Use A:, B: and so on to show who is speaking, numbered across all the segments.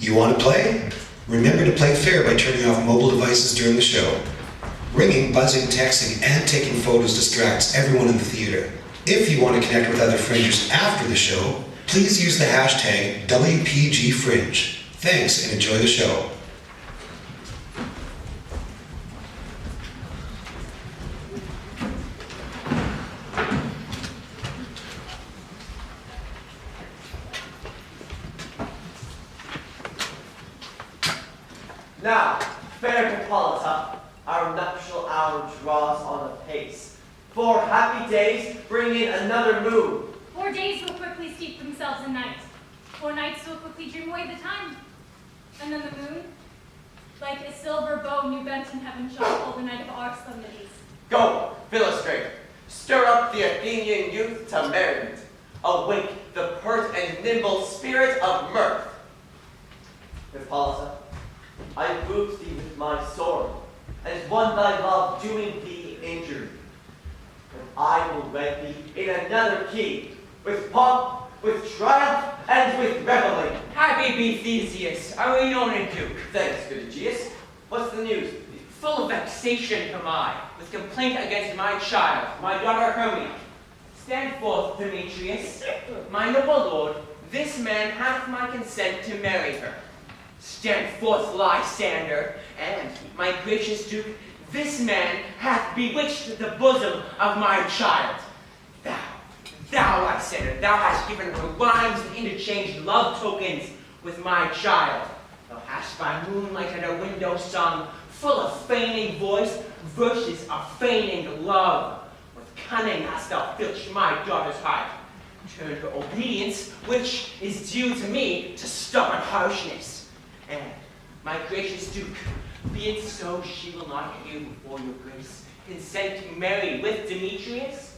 A: You want to play? Remember to play fair by turning off mobile devices during the show. Ringing, buzzing, texting, and taking photos distracts everyone in the theater. If you want to connect with other Fringers after the show, please use the hashtag WPGFringe. Thanks and enjoy the show.
B: Now, fair Hippolyta, our nuptial hour draws on apace. 4 happy days bring in another moon.
C: 4 days will quickly steep themselves in night. 4 nights will quickly dream away the time. And then the moon, like a silver bow new bent in heaven, shall hold the night of our solemnities.
B: Go, Philostrate, stir up the Athenian youth to merriment. Awake the pert and nimble spirit of mirth. Hippolyta, I wound thee with my sword, and won thy love, doing thee injury. But I will wed thee in another key, with pomp, with triumph, and with revelling.
D: Happy be Theseus, our renowned Duke.
B: Thanks, good Egeus. What's the news?
D: Full of vexation am I, with complaint against my child, my daughter Hermia. Stand forth, Demetrius. My noble lord, this man hath my consent to marry her. Stand forth, Lysander, and, my gracious Duke, this man hath bewitched the bosom of my child. Thou, Lysander, thou hast given her rhymes and interchanged love tokens with my child. Thou hast by moonlight at her window sung, full of feigning voice, verses of feigning love. With cunning hast thou filched my daughter's heart, turned her obedience, which is due to me, to stubborn harshness. And, my gracious Duke, be it so she will not hear before your grace consent to marry with Demetrius,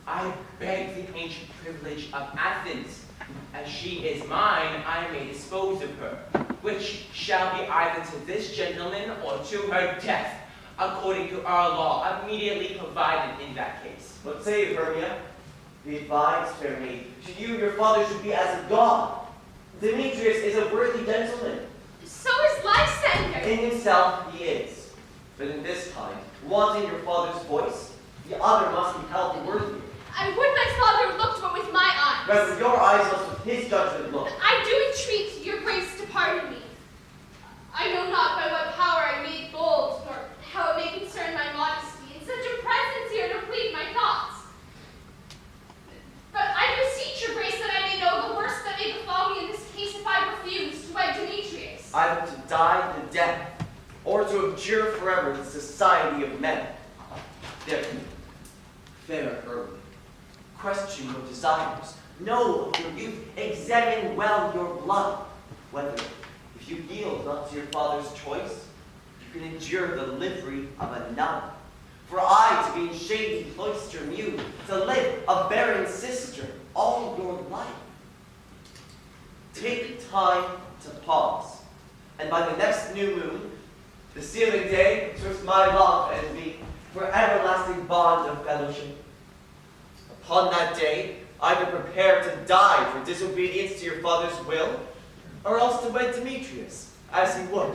D: I beg the ancient privilege of Athens. As she is mine, I may dispose of her, which shall be either to this gentleman or to her death, according to our law, immediately provided in that case.
B: What say you, Hermia? Be advised, fair maid. To you, your father should be as a god. Demetrius is a worthy gentleman.
C: So is Lysander.
B: In himself he is. But in this kind, wanting your father's voice, the other must be held worthy.
C: I would my father looked but with my eyes.
B: Rather, your eyes must with his judgment look.
C: I do entreat your grace to pardon me. I know not by what power I made bold, nor how it may concern my modesty, in such a presence here to plead my thoughts. But I beseech your grace that I may know the worst that may befall me in this case if I refuse to wed Demetrius.
B: Either to die the death, or to abjure forever the society of men. Therefore, fair Hermia, question your desires, know of your youth, examine well your blood, whether, if you yield not to your father's choice, you can endure the livery of a nun. For I, to be in shady cloister mute, to live a barren sister all your life. Take time to pause, and by the next new moon, the sealing day, twixt my love and me for everlasting bond of fellowship. Upon that day, either prepare to die for disobedience to your father's will, or else to wed Demetrius, as he would.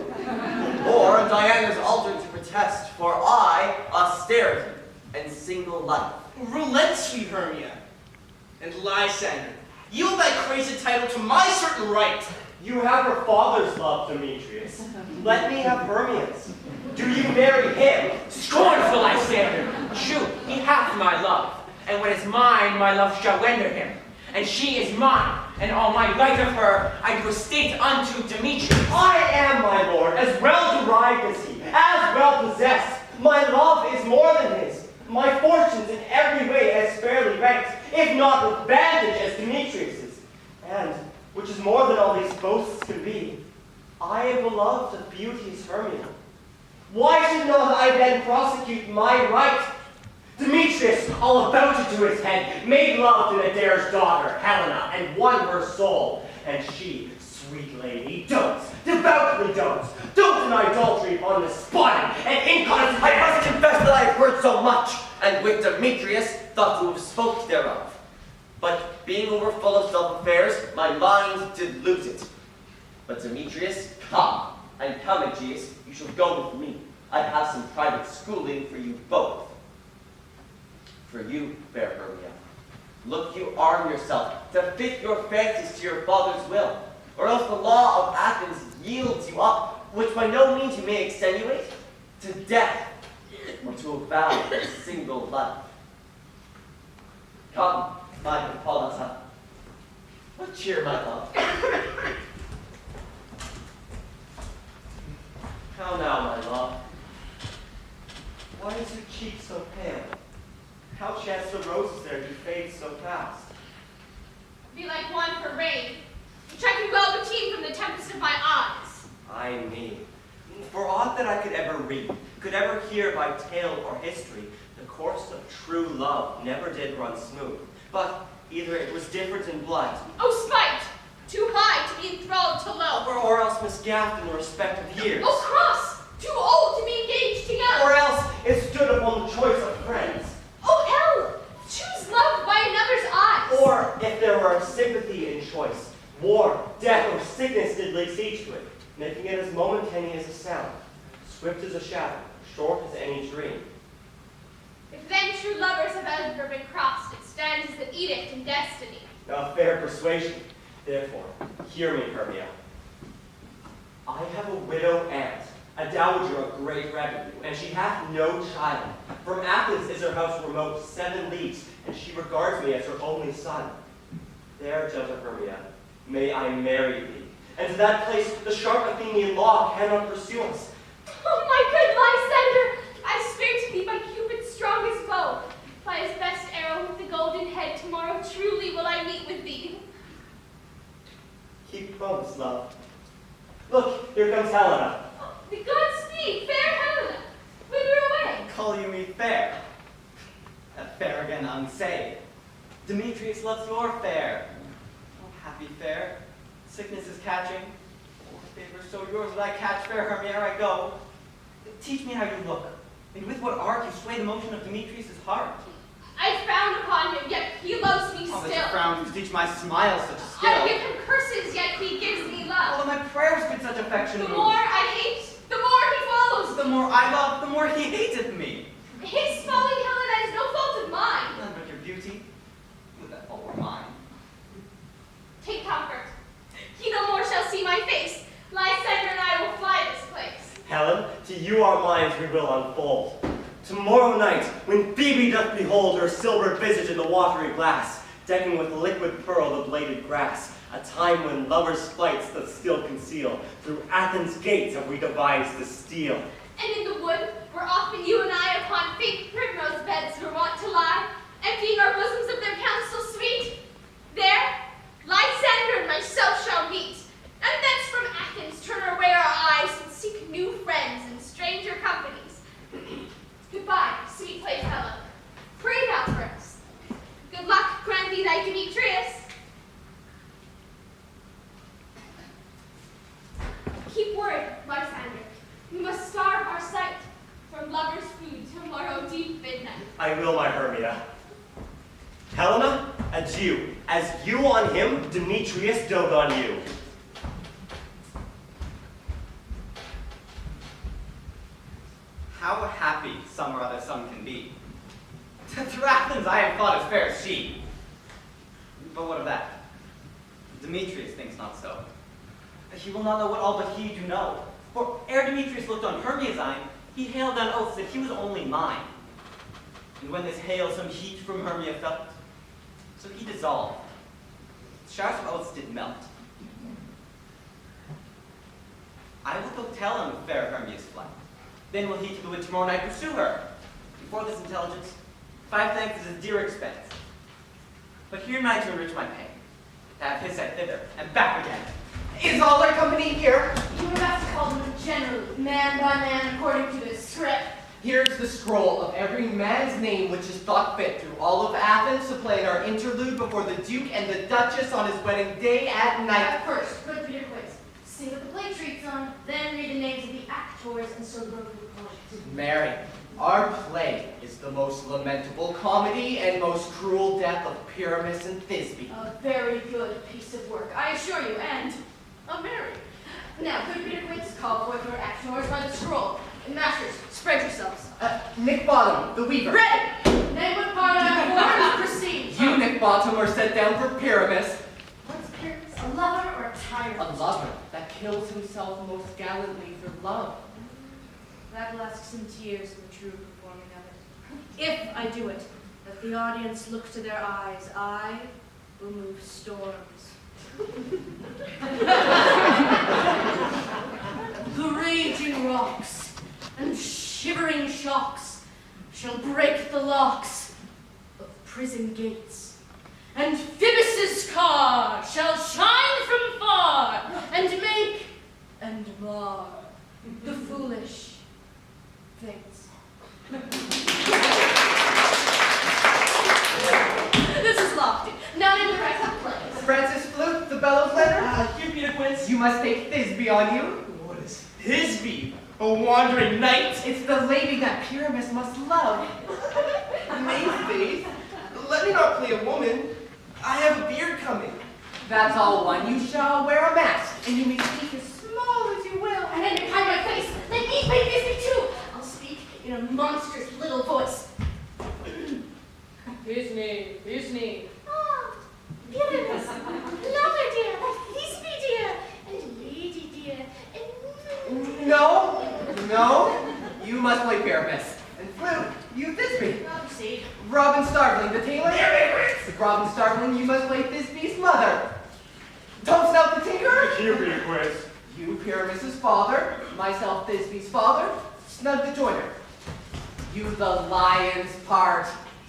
B: Or on Diana's altar to protest for I, austerity, and single life.
E: Relent, sweet Hermia, and Lysander. Yield thy crazy title to my certain right.
F: You have her father's love, Demetrius. Let me have Hermia's. Do you marry him?
D: Scornful Lysander! Shoot, he hath my love, and what is mine, my love shall render him. And she is mine, and all my right of her I do estate unto Demetrius.
F: I am, my lord, as well derived as he, as well possessed. My love is more than his. My fortunes in every way as fairly ranked, if not with vantage as Demetrius's. And, which is more than all these boasts can be, I am beloved of beauty's Hermia. Why should not I then prosecute my right? Demetrius, all about it to his head, made love to Adair's daughter, Helena, and won her soul. And she, sweet lady, dotes, devoutly dotes. Don't deny adultery upon the spotted and incontinent.
B: I must confess that I have heard so much, and with Demetrius thought to have spoke thereof. But being over full of self-affairs, my mind did lose it. But Demetrius, come, and come, Egeus, you shall go with me. I have some private schooling for you both. For you, fair Hermia, look you arm yourself to fit your fancies to your father's will, or else the law of Athens yields you up, which by no means you may extenuate, to death, or to a vow of a single life. Come, my Hippolyta. What cheer, my love? How now, my love? Why is your cheek so pale? How chance the roses there do fade so fast?
C: Be like one for rain, which I can well beteem from the tempest of my eyes.
B: Ay me. For aught that I could ever read, could ever hear by tale or history, the course of true love never did run smooth. But either it was different in blood,
C: Oh, spite! Too high to be enthralled to low.
B: or else misgaffed in the respect of years.
C: Oh, cross! Too old to be engaged to young.
F: Or else it stood upon the choice of friends.
C: Oh, hell! Choose love by another's eyes.
F: Or if there were sympathy in choice, war, death, or sickness did lay siege to it, making it as momentaneous as sound, swift as a shadow, short as any dream.
C: If then true lovers have ever been crossed, it stands as an edict in destiny.
F: A fair persuasion. Therefore, hear me, Hermia. I have a widow aunt, a dowager of great revenue, and she hath no child. From Athens is her house remote 7 leagues, and she regards me as her only son. There, gentle Hermia, may I marry thee, and to that place the sharp Athenian law cannot pursue us.
C: Oh, my good Lysander! I swear to thee by Cupid's strongest bow, by his best arrow with the golden head, tomorrow truly will I meet with thee.
F: Keep promise, love. Look, here comes Helena.
C: The gods speed, fair Helena, whither away?
B: Call you me fair? Fair again unsay. Demetrius loves your fair. Oh, happy fair. Sickness is catching. Oh, favor so yours that I catch fair Hermia ere I go. Teach me how you look, and with what art you sway the motion of Demetrius' heart.
C: I frown upon him, yet he loves me
B: Oh,
C: still.
B: that frown to teach my smile such skill.
C: I give him curses, yet he gives me love.
B: Oh, my prayers could such affection
C: The
B: move.
C: more I hate, the more he follows
B: The
C: me.
B: more I love, the more he hateth me.
C: His falling Helena is no fault of mine.
B: None but your beauty. Would that all were mine.
C: Take comfort. He no more shall see my face. Lysander and I will fly this place.
F: Helen, to you our minds we will unfold. Tomorrow night, when Phoebe doth behold her silver visage in the watery glass, decking with liquid pearl the bladed grass, a time when lovers' flights doth still conceal, through Athens' gates have we devised the steel.
C: And in the wood, where often you and I upon faint primrose beds were wont to lie, emptying our bosoms of their counsel sweet, there Lysander and myself shall meet, and thence from Athens turn away our eyes and seek new friends and stranger companies. Goodbye, sweet place Helen. Pray thou for us. Good luck grant thee thy Demetrius. Keep word, Lysander. We must starve our sight from lovers' food tomorrow deep midnight.
F: I will, my Hermia. Helena, adieu. As you on him, Demetrius dote on you. how happy some or other some can be. Through Athens I have fought as fair as she. But what of that? Demetrius thinks not so. He will not know what all but he do know. For ere Demetrius looked on Hermia's eye, he hailed on oaths that he was only mine. And when this hail some heat from Hermia felt, so he dissolved. Showers of oaths did melt. I will go tell him of fair Hermia's flight. Then will he to the wood tomorrow night pursue her. Before this intelligence, 5 thanks is a dear expense. But here am I to enrich my pay, to have his sent thither, and back again. Is all our company here?
C: You were best called them generally, man by man, according to the script.
E: Here's the scroll of every man's name which is thought fit through all of Athens to play in our interlude before the Duke and the Duchess on his wedding day at night.
C: First, good for your quiz. Sing what the play treats on, then read the names of the actors, and so go through the plot.
E: Mary, our play is the most lamentable comedy and most cruel death of Pyramus and Thisbe.
C: A very good piece of work, I assure you, and a merry. Now, good reader quiz, call forth your actors by the scroll. And masters, spread yourselves.
E: Nick Bottom, the weaver.
C: Ready! Name what part of that word proceed.
E: You, Nick Bottom, are set down for Pyramus.
C: What's Pyramus? A lover or a tyrant?
E: A lover that kills himself most gallantly for love.
C: That will ask some tears in the true performing of it. If I do it, let the audience look to their eyes. I will move storms. The raging rocks and shivering shocks shall break the locks of prison gates, and Phoebus' car shall shine from far and make and mar the foolish things. This is lofty. Now in the rest of plays.
E: Francis Flute, the bellows letter.
F: Here, Peter Quince.
E: You must take Thisbe on you.
F: What is Thisbe? A wandering knight?
E: It's the lady that Pyramus must love.
F: Nay, faith. Let me not play a woman. I have a beard coming.
E: That's all one. You shall wear a mask, and you may speak as small as you will.
C: And then behind my face, let me play Disney too. I'll speak in a monstrous little voice. Disney. Ah, Pyramus, lover dear, Thisbe dear, and lady dear, and...
E: No. You must play Pyramus. And Flute, you Thisbe.
C: Proceed.
E: Robin Starveling, the tailor. Robin Starveling, you must play Thisbe's mother. Don't Snout the tinker.
G: Here be a quiz.
E: You Pyramus's father. Myself Thisbe's father. Snug the joiner. You the lion's part.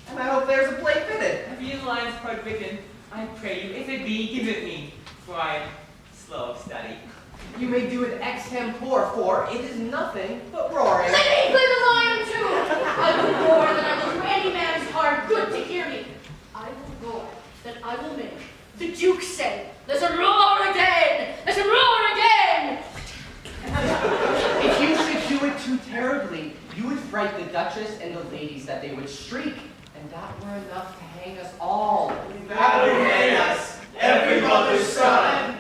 E: And I hope there's a play fitted.
D: Have you the lion's part written? I pray you, if it be, give it me, for I am slow of study.
E: You may do it extempore, for it is nothing but roaring.
C: Let me play the lion too. I will roar that I will do any man's heart good to hear me. I will roar that I will make the Duke say, "Let him roar again! Let him roar again!"
E: If you should do it too terribly, you would fright the Duchess and the ladies that they would shriek, and that were enough to hang us all.
F: That would hang us, every mother's son.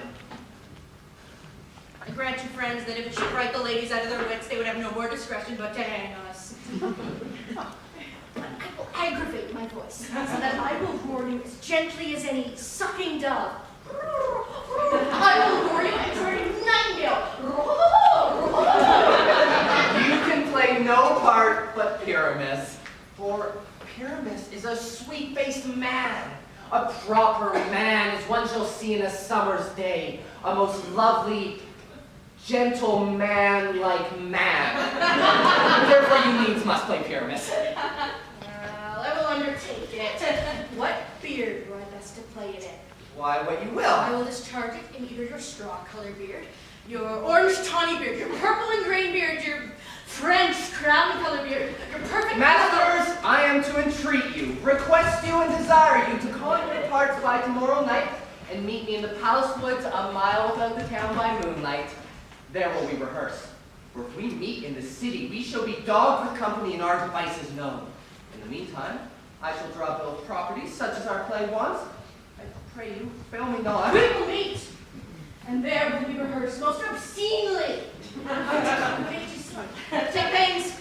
C: I grant you, friends, that if it should fright the ladies out of their wits, they would have no more discretion but to hang us. I will aggravate my voice, so that I will roar you as gently as any sucking dove. I will roar you and turn you nightingale.
E: You can play no part but Pyramus, for Pyramus is a sweet-faced man. A proper man, as one shall see in a summer's day. A most lovely, gentle man-like man. Therefore you needs must play Pyramus.
C: Well, I will undertake it. What beard were I best to play it in?
E: Why, what you
C: I
E: will.
C: will discharge it in either your straw-colored beard, your orange tawny beard, your purple and green beard, your French crown-colored beard, your perfect...
E: Masters, I am to entreat you, request you and desire you to con your parts by tomorrow night and meet me in the palace woods a mile without the town by moonlight. There will we rehearse. For if we meet in the city, we shall be dogged with company and our devices known. In the meantime, I shall draw a bill of properties such as our play wants. I pray you, fail me not.
C: We will meet, and there will we rehearse most obscenely. Take pains.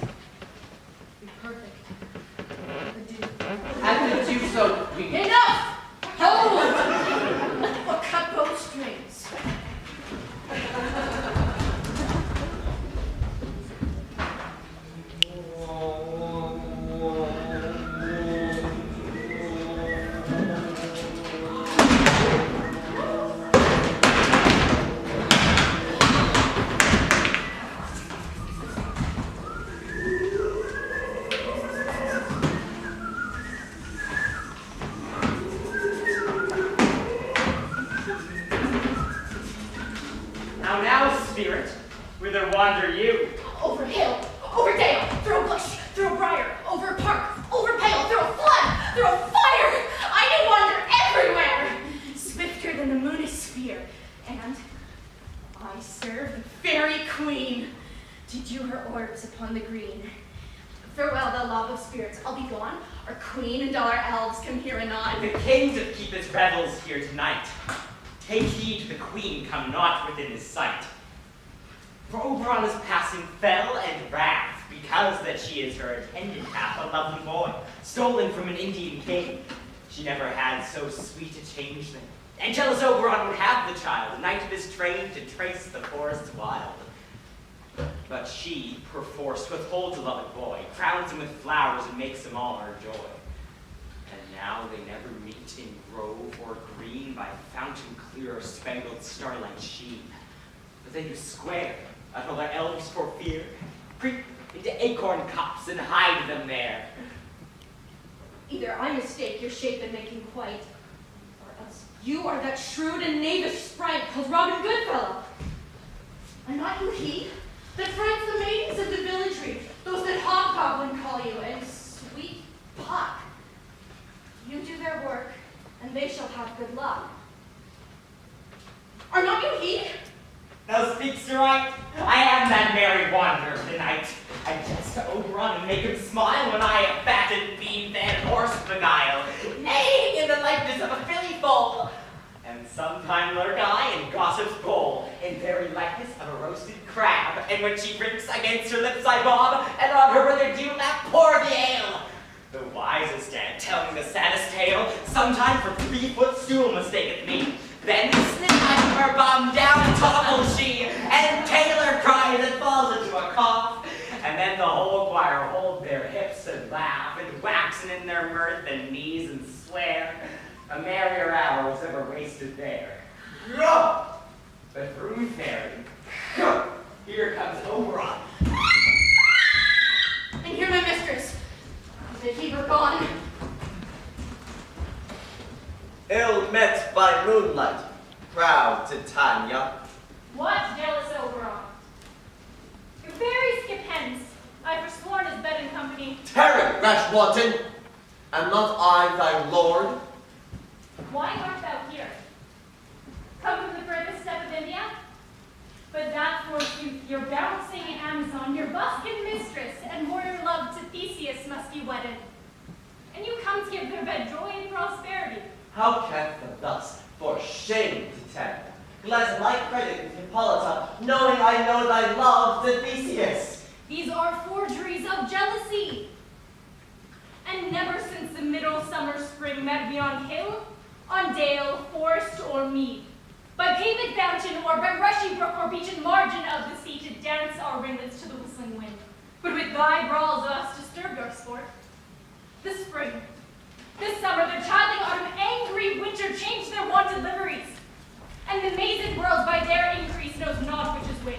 C: dew her orbs upon the green. Farewell, thou love of spirits, I'll be gone. Our queen and all our elves come here anon.
D: The king doth keep his revels here tonight. Take heed the queen come not within his sight. For Oberon is passing fell and wrath, because that she is her attendant hath a lovely boy, stolen from an Indian king. She never had so sweet a changeling. And jealous Oberon would have the child, knight of his train, to trace the forests wild. But she, perforce, withholds the loved boy, crowns him with flowers, and makes them all her joy. And now they never meet in grove or green, by fountain clear or spangled starlight sheen. But they do square at all their elves for fear, creep into acorn cups and hide them there.
C: Either I mistake your shape in making quite, or else you are that shrewd and knavish sprite called Robin Goodfellow. Are not you he that friends the maidens of the villagery, those that hobgoblin call you, and sweet Puck? You do their work, and they shall have good luck. Are not you he?
D: Thou speakst right. I am that merry wanderer of the night. I jest to Oberon and make him smile when I a fatted fiend and horse beguile, neighing in the likeness of a filly foal. And sometime lurk I in gossip's bowl, in very likeness of a roasted crab. And when she drinks, against her lips I bob, and on her brother dew lap pour the ale. The wisest dad, telling the saddest tale, sometime for 3-foot stool mistaketh me. Then snip I from her bum, down and topples she, and Taylor cries and falls into a cough. And then the whole choir hold their hips and laugh, and waxen in their mirth and knees and swear. A merrier hour was ever wasted there. But room fairy, here comes Oberon.
C: And here my mistress. That he were gone.
B: Ill met by moonlight, proud Titania.
C: What, jealous Oberon? Your fairy skip hence. I forsworn his bed and company.
B: Terror, rash wanton! Am not I thy lord?
C: Why art thou here? Come from the furthest step of India? But that, forsooth, your bouncing Amazon, your buskin mistress, and warrior love to Theseus must be wedded. And you come to give their bed joy and prosperity.
F: How canst thou thus? For shame, Titania. Lest my credit with Hippolyta, knowing I know thy love to Theseus.
C: These are forgeries of jealousy. And never since the middle summer spring met we on hill, on dale, forest, or mead, by paved fountain, or by rushy brook, or beachen margin of the sea, to dance our ringlets to the whistling wind. But with thy brawls thus disturbed our sport. This spring, this summer, their chiding autumn, angry winter changed their wonted liveries. And the mazed world by their increase knows not which is which.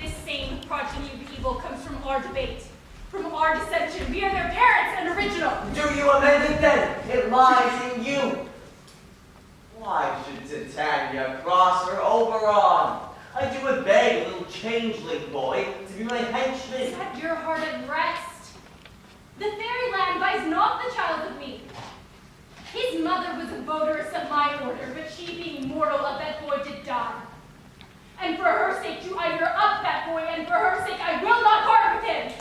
C: This same progeny of evil comes from our debate, from our dissension. We are their parents and original.
F: Do you amend it then? It lies in you. Why should Titania cross her Oberon? I do would beg a little changeling boy to be my henchman.
C: Set your heart at rest. The fairy land buys not the child of me. His mother was a votaress of my order, but she being mortal of that boy did die. And for her sake do I rear up that boy, and for her sake I will not part with him.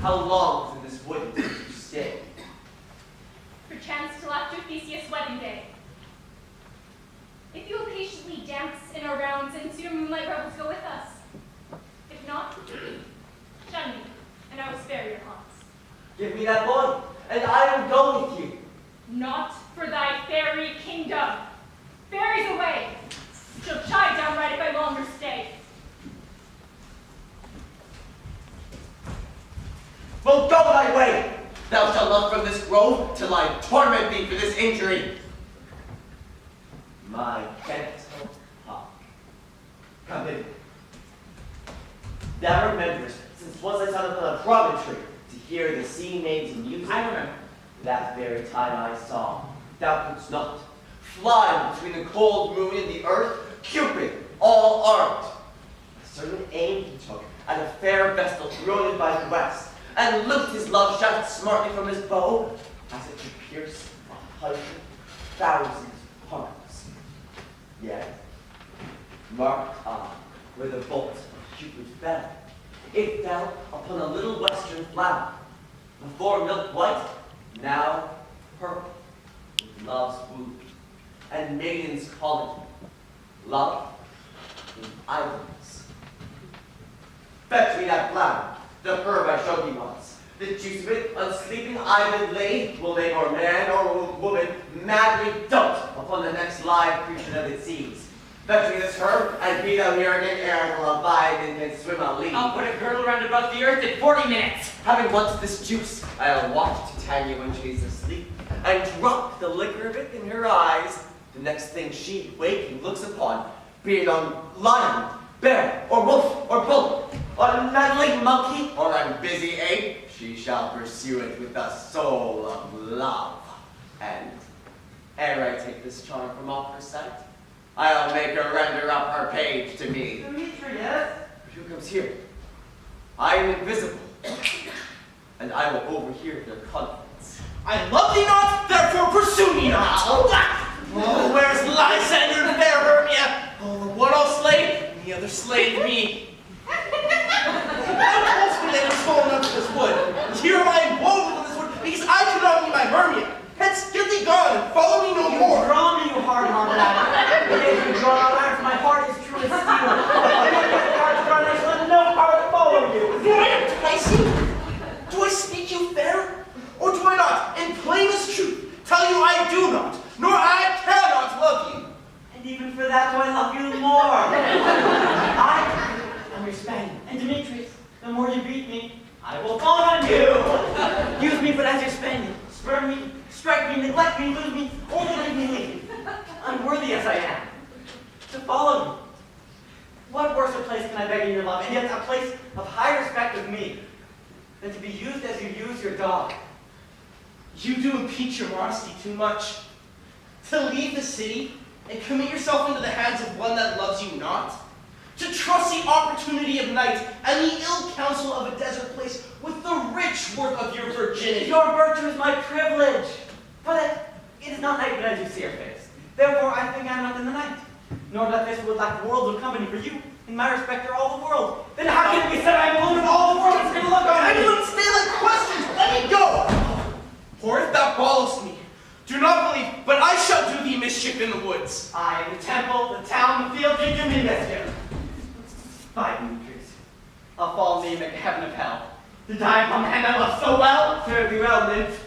F: How long in this wood did you stay?
C: Perchance till after Theseus' wedding day. If you will patiently dance in our rounds and see your moonlight revels go with us. If not, shun me, and I will spare your haunts.
F: Give me that boy, and I will go with you.
C: Not for thy fairy kingdom. Fairies away. She'll chide downright if I longer stay.
F: Well, go thy way. Thou shalt not from this grove till I torment thee for this injury. My gentle hawk, come in. Thou rememberest, since was I son of a promontory, to hear the sea maid's music.
D: I remember.
F: That very time I saw, thou couldst not, fly between the cold moon and the earth, Cupid, all armed. A certain aim he took at a fair vestal thrown by the west, and looped his love shaft smartly from his bow, as it should pierce 100,000 hearts. Yet, marked I with a bolt of
B: Cupid fell. It fell upon a little western flower, before milk white, now purple, with love's woo. And maidens call it love in idleness. Fetch me that flower, the herb I showed you once. The juice of it, on sleeping eyelid laid, will make or man or woman madly dote upon the next live creature that it sees. Fetch me this herb, and be thou here again ere it will abide and can swim a league.
D: I'll put a girdle round about the earth in 40 minutes.
B: Having once this juice, I'll watch Titania when she's asleep, and drop the liquor of it in her eyes. The next thing she, waking, looks upon, be it on lion, bear, or wolf, or bull, on meddling monkey, or on busy ape, she shall pursue it with the soul of love. And ere I take this charm from off her sight, I'll make her render up her page to me.
F: Demetrius?
B: Who comes here? I am invisible, and I will overhear their conference.
G: I love thee not, therefore pursue me not. Oh, where's Lysander and fair Hermia? Oh, the one I'll slay, and the other slayed me. Thou toldst me that was stolen unto this wood, and here am I woven in this wood, because I could not meet my Hermia. Hence, get thee gone, and follow me no more.
F: Draw me, you hard-hearted ass. If you draw out irons, my heart is true as steel. If you get hard to draw, I shall have no power to follow you.
G: Do I entice you? Do I speak you fair? Or do I not, in plainest truth, tell you I do not, nor I cannot love you?
F: And even for that, do I love you more? I am your Spaniard, and Demetrius, the more you beat me, I will fall on you. Use me but as your Spaniard. Spurn me, strike me, neglect me, lose me, or leave me leave. Unworthy as I am, to follow you. What worse a place can I beg in your love, and yet a place of high respect of me, than to be used as you use your dog?
G: You do impeach your modesty too much. To leave the city and commit yourself into the hands of one that loves you not? To trust the opportunity of night and the ill counsel of a desert place with the rich work of your virginity?
F: Your virtue is my privilege. But it is not night but as you see your face. Therefore I think I am not in the night. Nor that this would lack worlds of company for you. In my respect are all the world. Then how can it be said I am alone in all the world is going to look on me?
G: Anyone stay like questions, let me go! For if thou followest me, do not believe, but I shall do thee mischief in the woods.
F: I, the temple, the town, the field, you do me mischief. By Demetrius, I'll follow thee and make a heaven of hell. To die upon the hand I love so well.
B: Fare thee well, nymph.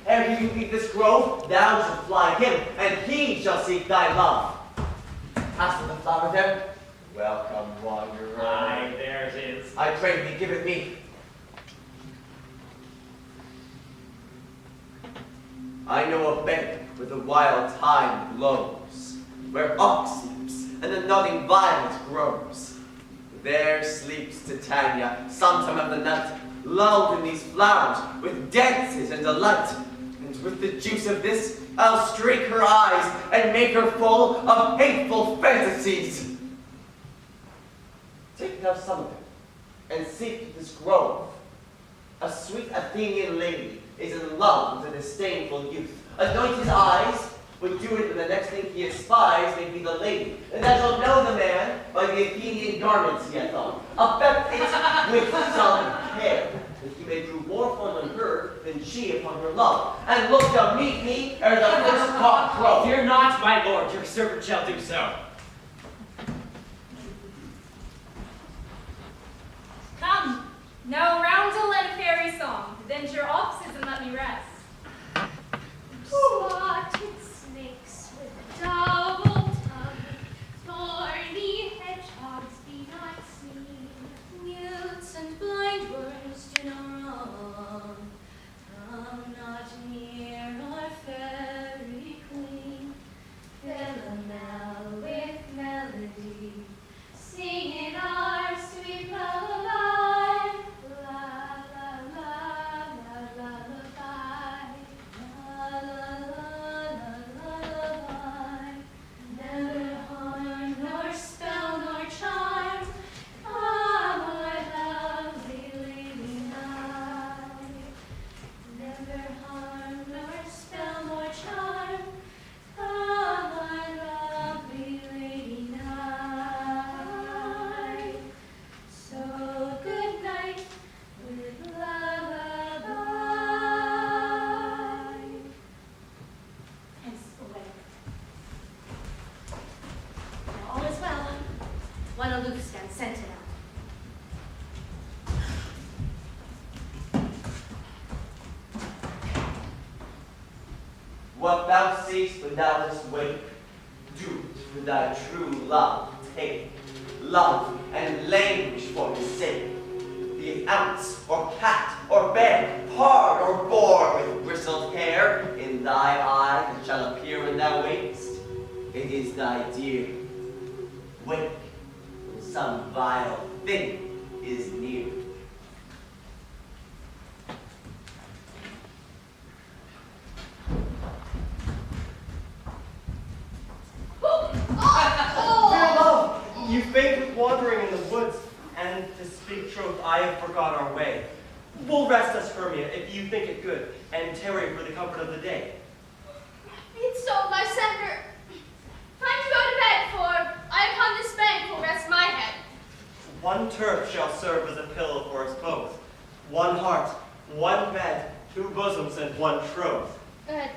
B: Ere you leave this grove, thou shalt fly him, and he shall seek thy love. Hast thou the flower there? Welcome, wanderer.
F: Aye, there it is.
B: I pray thee, give it me. I know a bank where the wild thyme blows, where ox sleeps and the nodding violet grows. There sleeps Titania, sometime of the night, lulled in these flowers with dances and delight. And with the juice of this, I'll streak her eyes and make her full of hateful fantasies. Take thou some of them, and seek this grove. A sweet Athenian lady is in love with a disdainful youth. Anoint his eyes, would do it, and the next thing he espies may be the lady. And thou shalt know the man by the Athenian garments he hath on. Affect it with some care, that he may prove more fond on her than she upon her love. And look to meet me ere the first cock crow.
D: Fear not, my lord, your servant shall do so.
C: Come, now roundel and a fairy song. Vent your offices and let me rest. Spotted snakes with a double tongue, thorny hedgehogs be not seen. Mutes and blind worms do not wrong. Come not near our fairy queen. Helena with
B: What thou seekst when thou dost wake, do with thy true love take. Love and language for his sake. Be it ounce, or cat, or bear, hard or boar with bristled hair, in thy eye that shall appear when thou wakest, it is thy dear. Wake, when some vile thing is near.
F: Dear love, you faint with wandering in the woods, and to speak truth, I have forgot our way. We'll rest us, Hermia, if you think it good, and tarry for the comfort of the day.
C: Be it so, Lysander. Find you go to bed, for I upon this bank will rest my head.
F: One turf shall serve as a pillow for us both. One heart, one bed, two bosoms, and one troth.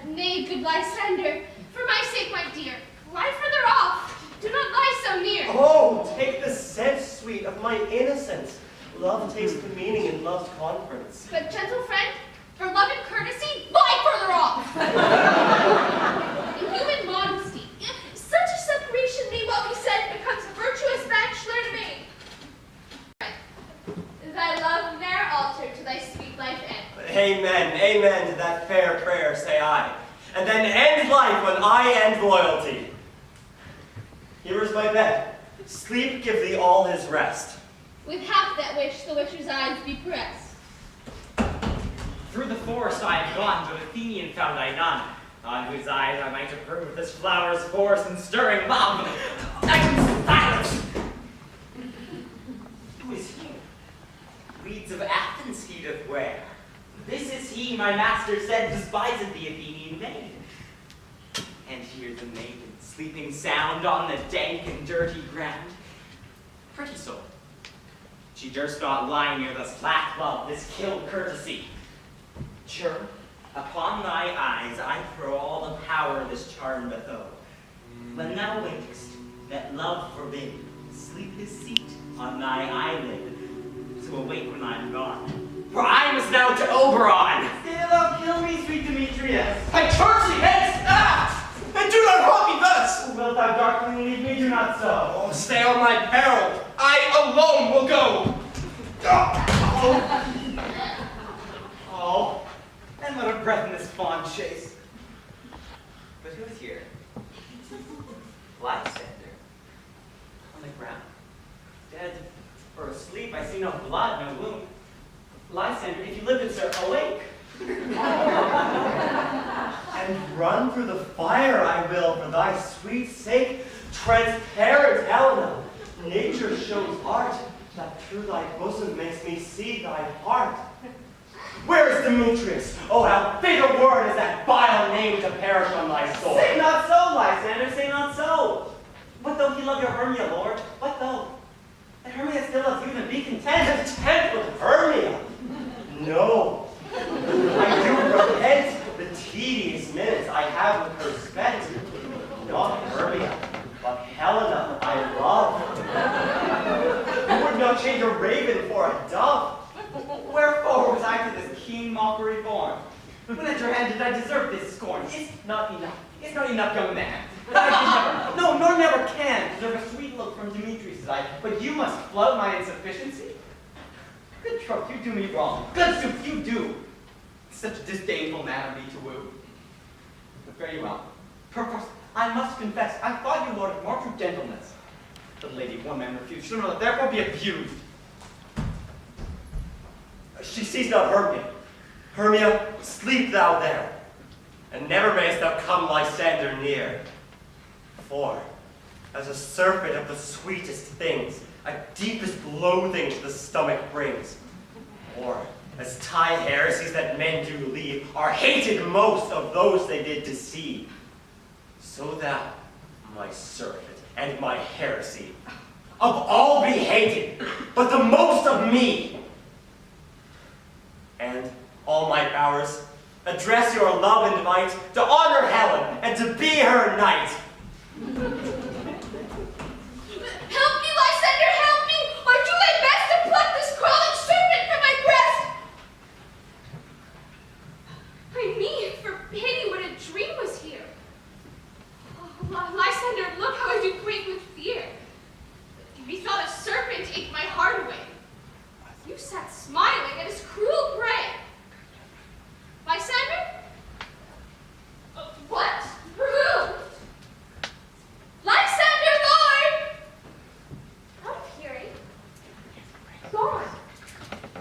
C: Nay, good Lysander, for my sake, my dear, lie further off. Do not lie so near.
F: Oh, take the sense, sweet, of my innocence. Love takes the meaning in love's conference.
C: But, gentle friend, for love and courtesy, lie further off. In human modesty, such a separation may well be said becomes a virtuous bachelor to me. Thy love ne'er alter to thy sweet life end.
F: Amen, amen to that fair prayer, say I. And then end life when I end loyalty. Here is my bed. Sleep give thee all his rest.
C: With half that wish, the wisher's eyes be pressed.
D: Through the forest I have gone, but Athenian found I none, on whose eyes I might approve this flower's force and stirring love. I can silence! Who is he? Weeds of Athens he doth wear. This is he, my master said, despised the Athenian maid. And here's a maiden, sleeping sound on the dank and dirty ground. Pretty soul. She durst not lie near this lack love, this kill courtesy. Sure, upon thy eyes I throw all the power this charm doth owe. When thou wakest, that love forbid, sleep his seat on thy eyelid. So awake when I am gone, for I must now to Oberon.
B: Still kill me, sweet Demetrius.
G: I charge thee hence! Ah! And do not haunt me thus!
F: Wilt thou darkling leave me? Do not so.
G: Oh, stay on my peril. I alone will go.
B: Oh, and let a breath in this fond chase. But who's here? Lysander. On the ground. Dead or asleep, I see no blood, no wound. Lysander, if you live in, sir, awake.
F: And run through the fire I will for thy sweet sake. Transparent Helena, nature shows art that through thy bosom makes me see thy heart. Where is Demetrius? Oh, how big a word is that vile name to perish on thy soul.
B: Say not so, Lysander, say not so. What though he love your Hermia, Lord? What though? That Hermia still loves you, then be content.
F: Content with Hermia? No. I do repent the tedious minutes I have with her spent. Not Hermia, but Helena I love. Who would not change a raven for a dove?
B: Wherefore was I to this keen mockery born? When at your hand did I deserve this scorn? It's not enough. It's not enough, young man. I can never, no, nor never can deserve a sweet look from Demetrius' eye, but you must flout my insufficiency. Good troth, you do me wrong. Good sooth, you do. Such a disdainful man of me to woo. But fare you well. Perforce, I must confess, I thought you, Lord, of more true gentleness. The lady one man refused, shall not therefore be abused.
F: She sees not Hermia. Hermia, sleep thou there, and never mayst thou come Lysander near. For, as a serpent of the sweetest things, a deepest loathing to the stomach brings. Or, as tie heresies that men do leave, are hated most of those they did deceive. So thou, my serpent, and my heresy, of all be hated, but the most of me. And, all my powers, address your love and might to honor Helen and to be her knight.
C: Help me, Lysander, help me, or do thy best to pluck this crawling serpent from my breast. I mean, for pity, what a dream was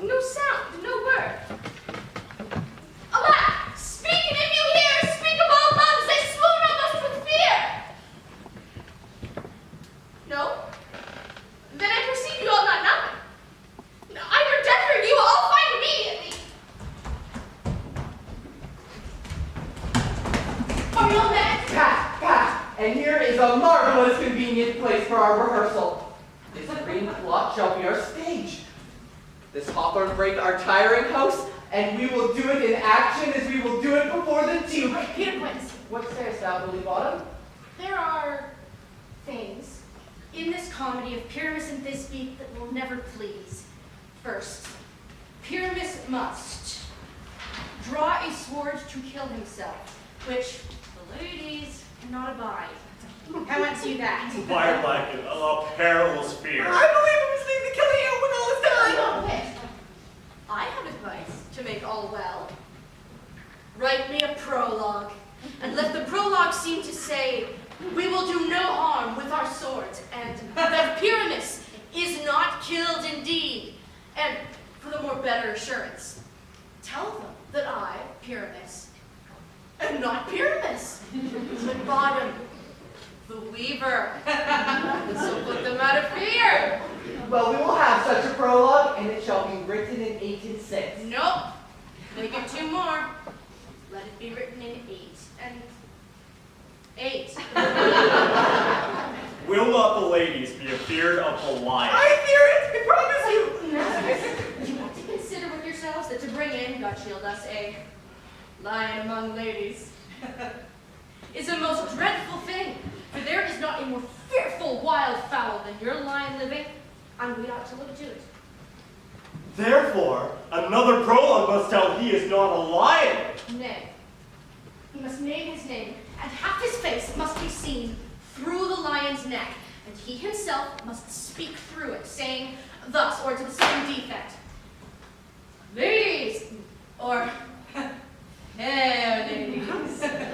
C: No sound, no word. Alack! Speak, and if you hear, speak of all loves, I swoon almost with fear! No? Then I perceive you all not nothing. Either death or you all find immediately. Are you all met?
E: Pass. And here is a marvelous convenient place for our rehearsal. This green plot shall be our stage. This hawthorn brake our tiring house, and we will do it in action as we will do it before the Duke.
C: Peter Quince.
E: What sayest thou, Billy Bottom?
C: There are things in this comedy of Pyramus and Thisbe that will never please. First, Pyramus must draw a sword to kill himself, which the ladies cannot abide. How answer you that?
F: By like a perilous fear.
E: I believe it was leave the killing out when all is done.
C: Wait. I have advice to make all well. Write me a prologue, and let the prologue seem to say, we will do no harm with our swords, and that Pyramus is not killed indeed. And for the more better assurance, tell them that I, Pyramus, am not Pyramus, but Bottom, the weaver. So put them out of fear.
E: Well, we will have such a prologue, and it shall be written in 8 and 6.
C: Nope. Make it 2 more. Let it be written in 8 and 8.
F: Will not the ladies be afeard of the lion?
E: I fear it, I promise you.
C: You want to consider with yourselves that to bring in, God shield us, a lion among ladies is a most dreadful thing, for there is not a more fearful wild fowl than your lion living, and we ought to look to it.
F: Therefore, another prologue must tell he is not a lion.
C: Nay, he must name his name, and half his face must be seen through the lion's neck, and he himself must speak through it, saying thus, or to the same defect, ladies, or fair ladies,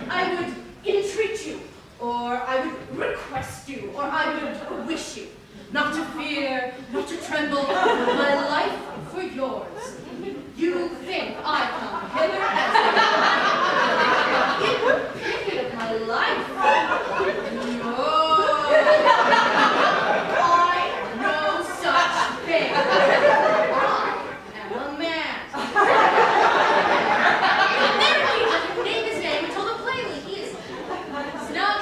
C: I would entreat you, or I would request you, or I would wish you, not to fear, not to tremble, my life for yours. You think I come hither as a period of my life? No, I know such thing. I am a man. Apparently, he doesn't name his name and told him plainly he is Snug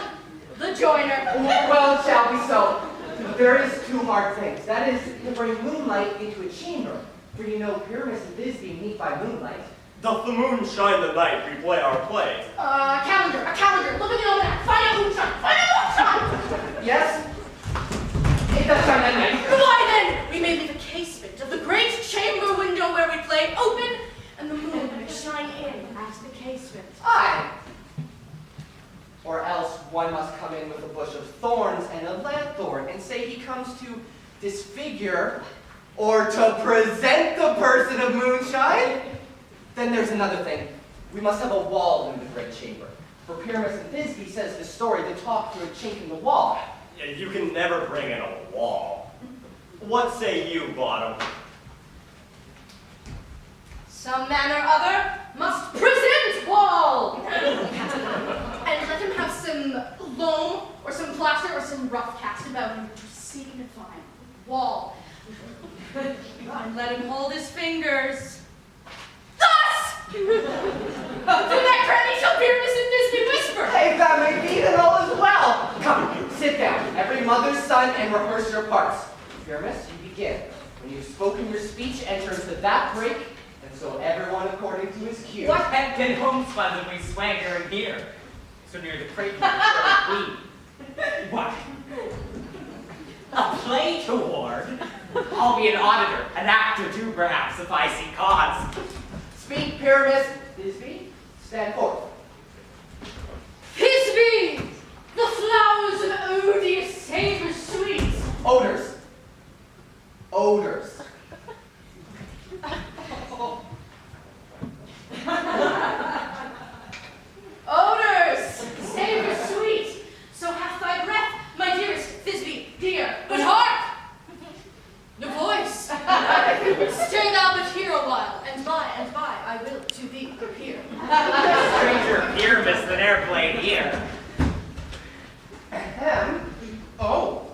C: the joiner.
E: Well, it shall be so. There is 2 hard things. That is, to bring moonlight into a chamber. For you know, Pyramus and Thisbe meet by moonlight.
F: Doth the moon shine the night we play our play?
C: A calendar. Look at the almanac. Find out who shine.
E: Yes? It does shine at night.
C: Why then, we may leave a casement of the great chamber window where we play open, and the moon may shine in at the casement.
E: Aye. Or else one must come in with a bush of thorns and a lanthorn and say he comes to disfigure or to present the person of moonshine. Then there's another thing. We must have a wall in the great chamber. For Pyramus and Thisbe says the story to talk through a chink in the wall.
F: Yeah, you can never bring in a wall. What say you, Bottom?
C: Some man or other must present wall! And let him have some loam, or some plaster, or some rough cast about him to signify wall. And let him hold his fingers. Thus! To that cranny shall Pyramus and Thisbe whisper.
E: If that may be, then all is well. Come, sit down, every mother's son, and rehearse your parts. Pyramus, you begin. When you've spoken your speech, enter into that break, and so everyone according to his cue.
D: What Hampton homespun that we swagger in here? So near the cradle of the queen. What? A play toward? I'll be an auditor, an actor too, perhaps, if I see cause.
E: Speak, Pyramus. Thisbe, stand forth.
C: Thisbe, the flowers of odious savor sweet.
E: Odors. Odors.
C: Odors, savor sweet. So hath thy breath, my dearest Thisbe, dear. But hark! The voice. Stay thou but hear
D: here.
E: Ahem.
G: Oh,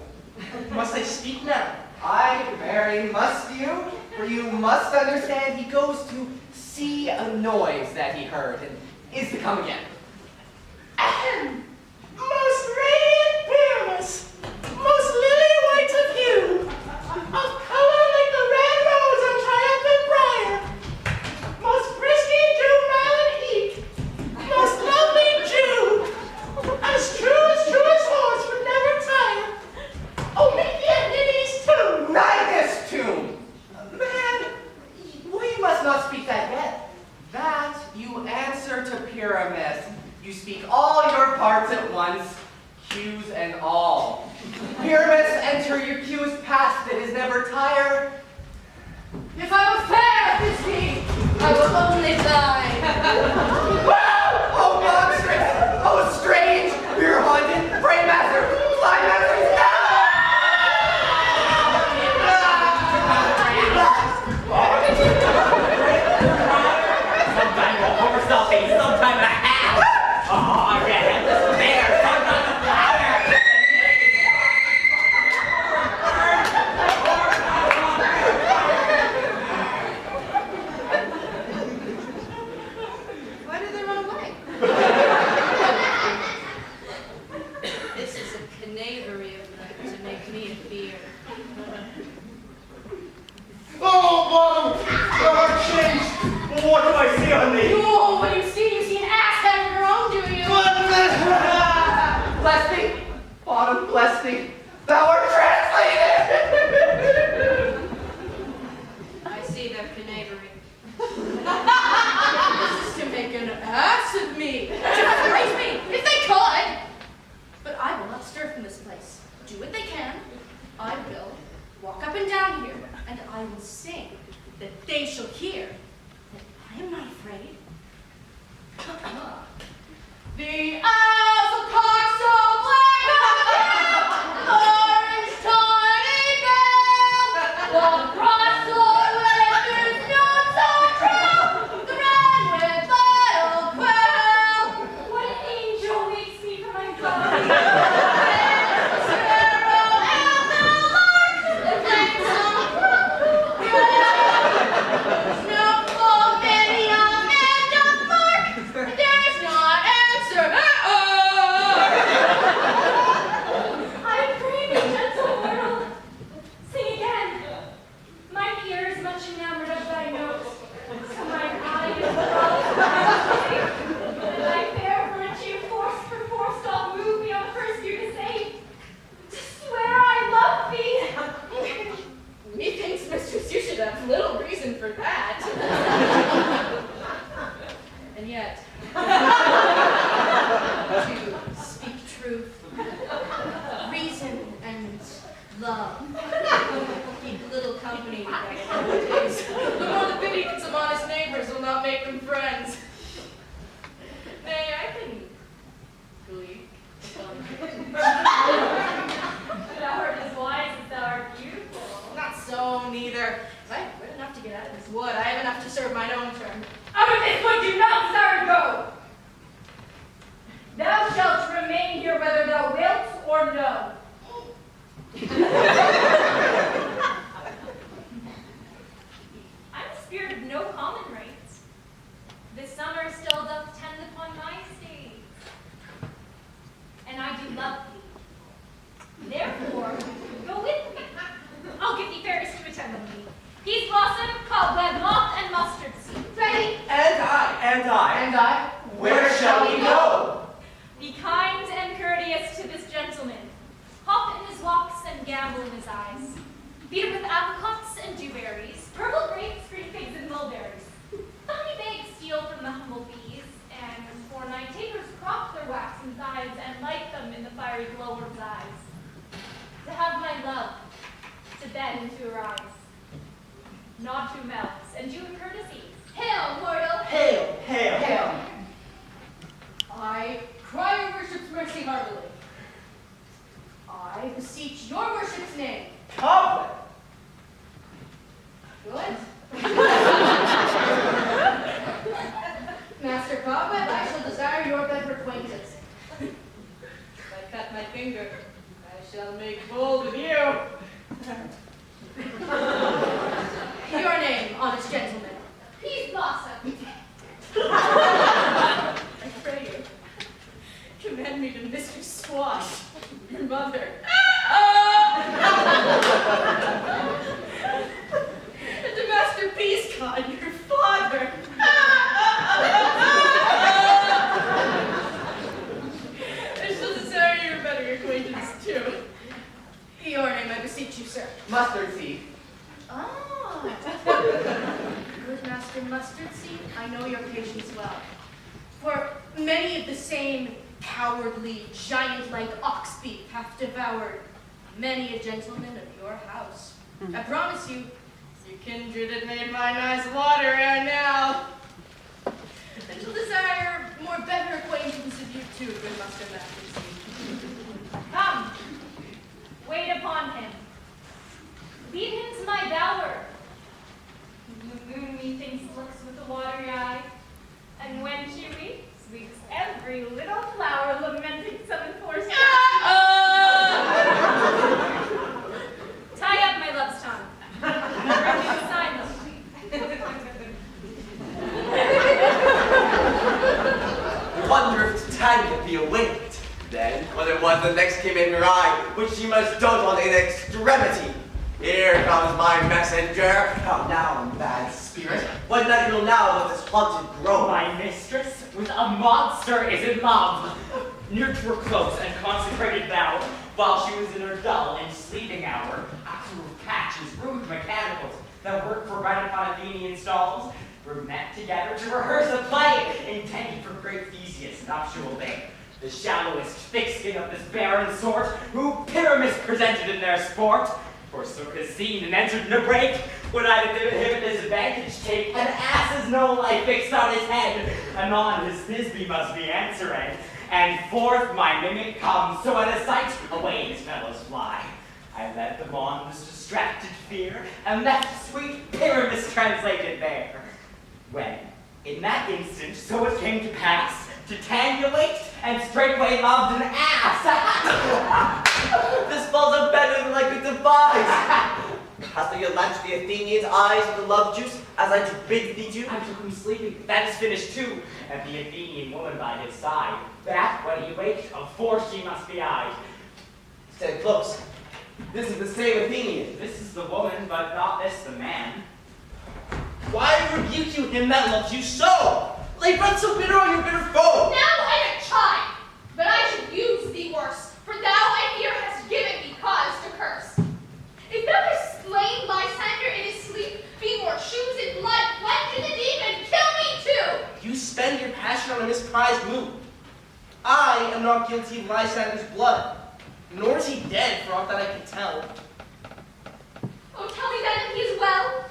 G: must I speak now?
E: I very must you, for you must understand he goes to see a noise that he heard and is to come again.
G: Ahem. Most radiant Pyramus, most lily white of hue, of color like the red rose on triumphant briar, most frisky juvenile and eke, most lovely Jew, as truest horse would never tire. Oh, make the Agnides tomb!
E: Nidus tomb! Man, we must not speak that yet. That you answer to Pyramus. You speak all your parts at once, cues and all. Pyramus, enter your cues past, it is never tire.
C: If I was fair at this king, I will only die.
E: Wow! Oh, monstrous! Oh, strange! Beer haunted, brain master, fly master,
D: Sometime we'll oversell things, sometime a half. Oh, red, this bear, sometime a flower.
C: Why did they run away? This is a knavery of night to make me a fear.
F: Oh, bottom! The heart changed! What do I see on me?
C: Oh, what do you see? You see an ass head of your own, do you?
E: Bless thee, bottom, bless thee. Thou art translated!
C: I see their knavery. This is to make an ass of me. To praise me, if they could. But I will not stir from this place. Do what they can. I will walk up and down here, and I will sing that they shall hear that I am not afraid. The owl cock so black, orange tawny bell, walk across the way through snow so true, the red with little quill. What an angel wakes me from my body. Sparrow and the lark, the flames on snow full many young and young mark, but there is not answer.
H: I pray thee, gentle world, sing again. Mine ear is much enamored of thy note, so mine eye is enthralled to thy music. And thy fair virtue, force for force, doth move me on first year to say, to swear I love thee.
C: Methinks, mistress, you should have little reason for that. And yet, to speak truth, reason, and love keep little company together nowadays. The more the pity that some honest neighbors will not make them friends. Nay, I can gleek.
H: Thou art as wise as thou art beautiful.
C: Not so, neither. I have wit enough to get out of this wood. I have enough to serve mine own turn.
H: Out of this wood do not desire to go. Thou shalt remain here whether thou wilt or no. I'm a spirit of no common race. This summer still doth tend upon my estates, and I do love thee. Therefore, go with me. I'll give thee fairest to attend on thee. Peaseblossom, cobweb, moth, and mustard seed. Ready?
F: And I. Where shall we go?
H: Be kind and courteous to this gentleman. Hop in his walks and gambol in his eyes. Feed him with apricots and dewberries, purple grapes, green figs, and mulberries. The honey bags steal from the humble bees, and for night tapers crop their waxen thighs and light them in the fiery glow of his eyes. To have my love, to bed into her eyes. Nod to mouths, and do courtesies. Hail, mortal!
F: Hail, hail.
E: Hail.
C: I cry your worship's mercy heartily. I beseech your worship's name.
F: Cobweb.
C: Good. Master Cobweb, I shall desire your better acquaintance.
E: on your father.
C: I shall desire your better acquaintance too. Your name, I beseech you, sir.
E: Mustard seed.
C: Ah. Good Master Mustard Seed, I know your patience well. For many of the same cowardly, giant-like ox thief hath devoured many a gentleman of your house. I promise you, your kindred had made my nice water around now. I shall desire more better acquaintance of you too, good Master Mustard Seed.
H: Come, wait upon him. Lead him to my bower. The moon methinks looks with a watery eye, and when she weeps every little flower lamenting some enforced. Tie up my love's tongue. Bring me beside them.
B: Wonder if Titania be awaked. Then, when it was the next came in her eye, which she must dote on in extremity. Here comes my messenger. Come now, bad spirit. What night you'll now let this haunted grove?
D: My mistress with a monster is in love. Near to her close and consecrated vow, while she was in her dull and sleeping hour, after patches, rude mechanicals that work for right upon Athenian stalls, were met together to rehearse a play intended for great Theseus' nuptial day. The shallowest thick-skin of this barren sort, who Pyramus presented in their sport, forsook his scene and entered in a break, when I did him at his advantage take, an ass's no life fixed on his head, anon his Thisbe must be answering, and forth my mimic comes, so at a sight, away his fellows fly. I led them on this distracted fear, and left sweet Pyramus translated there. When, in that instant, so it came to pass, Titania waked, and straightway loved an ass.
B: This falls up better than I could devise. Hast thou yet launched the Athenians' eyes with the love juice, as I do bid thee do?
D: I took him sleeping, that is finished too, and the Athenian woman by his side, that, when he waked, of force she must be eyed.
B: Stand close. This is the same Athenian.
D: This is the woman, but not this the man.
G: Why rebuke you him that loves you so? Lay breath so bitter on your bitter foe.
C: Now I have chide, but I should use thee worse, for thou, I fear, hast given me cause to curse. If thou hast slain Lysander in his sleep, be more shoes in blood, plunge in the deep, and kill me too!
G: You spend your passion on a misprized mood. I am not guilty of Lysander's blood, nor is he dead, for aught that I can tell.
C: Oh, tell me then if he is well.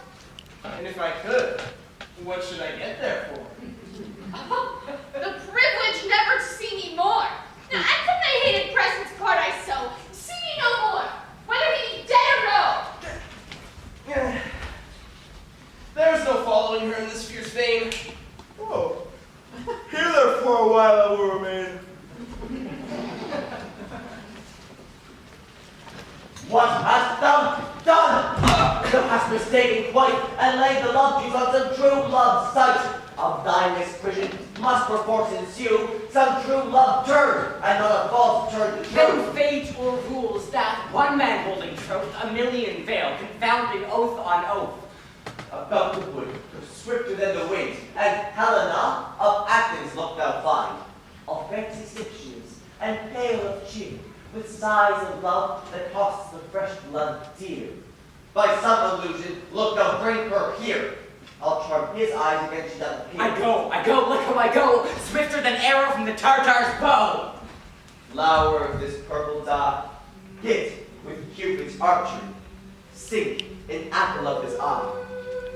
G: And if I could, what should I get there for?
C: Oh, the privilege never to see me more. Now, and from thy hated presence part I so. See me no more, whether he be dead or no.
G: There is no following her in this fierce vein. Oh, here therefore a while I will remain.
B: What hast thou done? Thou hast mistaken quite, and laid the love juice on some true love's sight. Of thy misprision must perforce ensue some true love turn, and not a false turn to
D: Then
B: truth.
D: fate or rules that one man holding troth, a million veil, confounding oath on oath.
B: About the wood, swifter than the wind, and Helena of Athens look thou find. Of fancy Egyptians, and pale of cheer, with sighs of love that costs the fresh blood dear. By some illusion, look thou bring her here. I'll charm his eyes against she doth appear.
D: I go, look how I go, swifter than arrow from the Tartar's bow.
B: Flower of this purple dye, hit with Cupid's archery, sink in apple of his eye.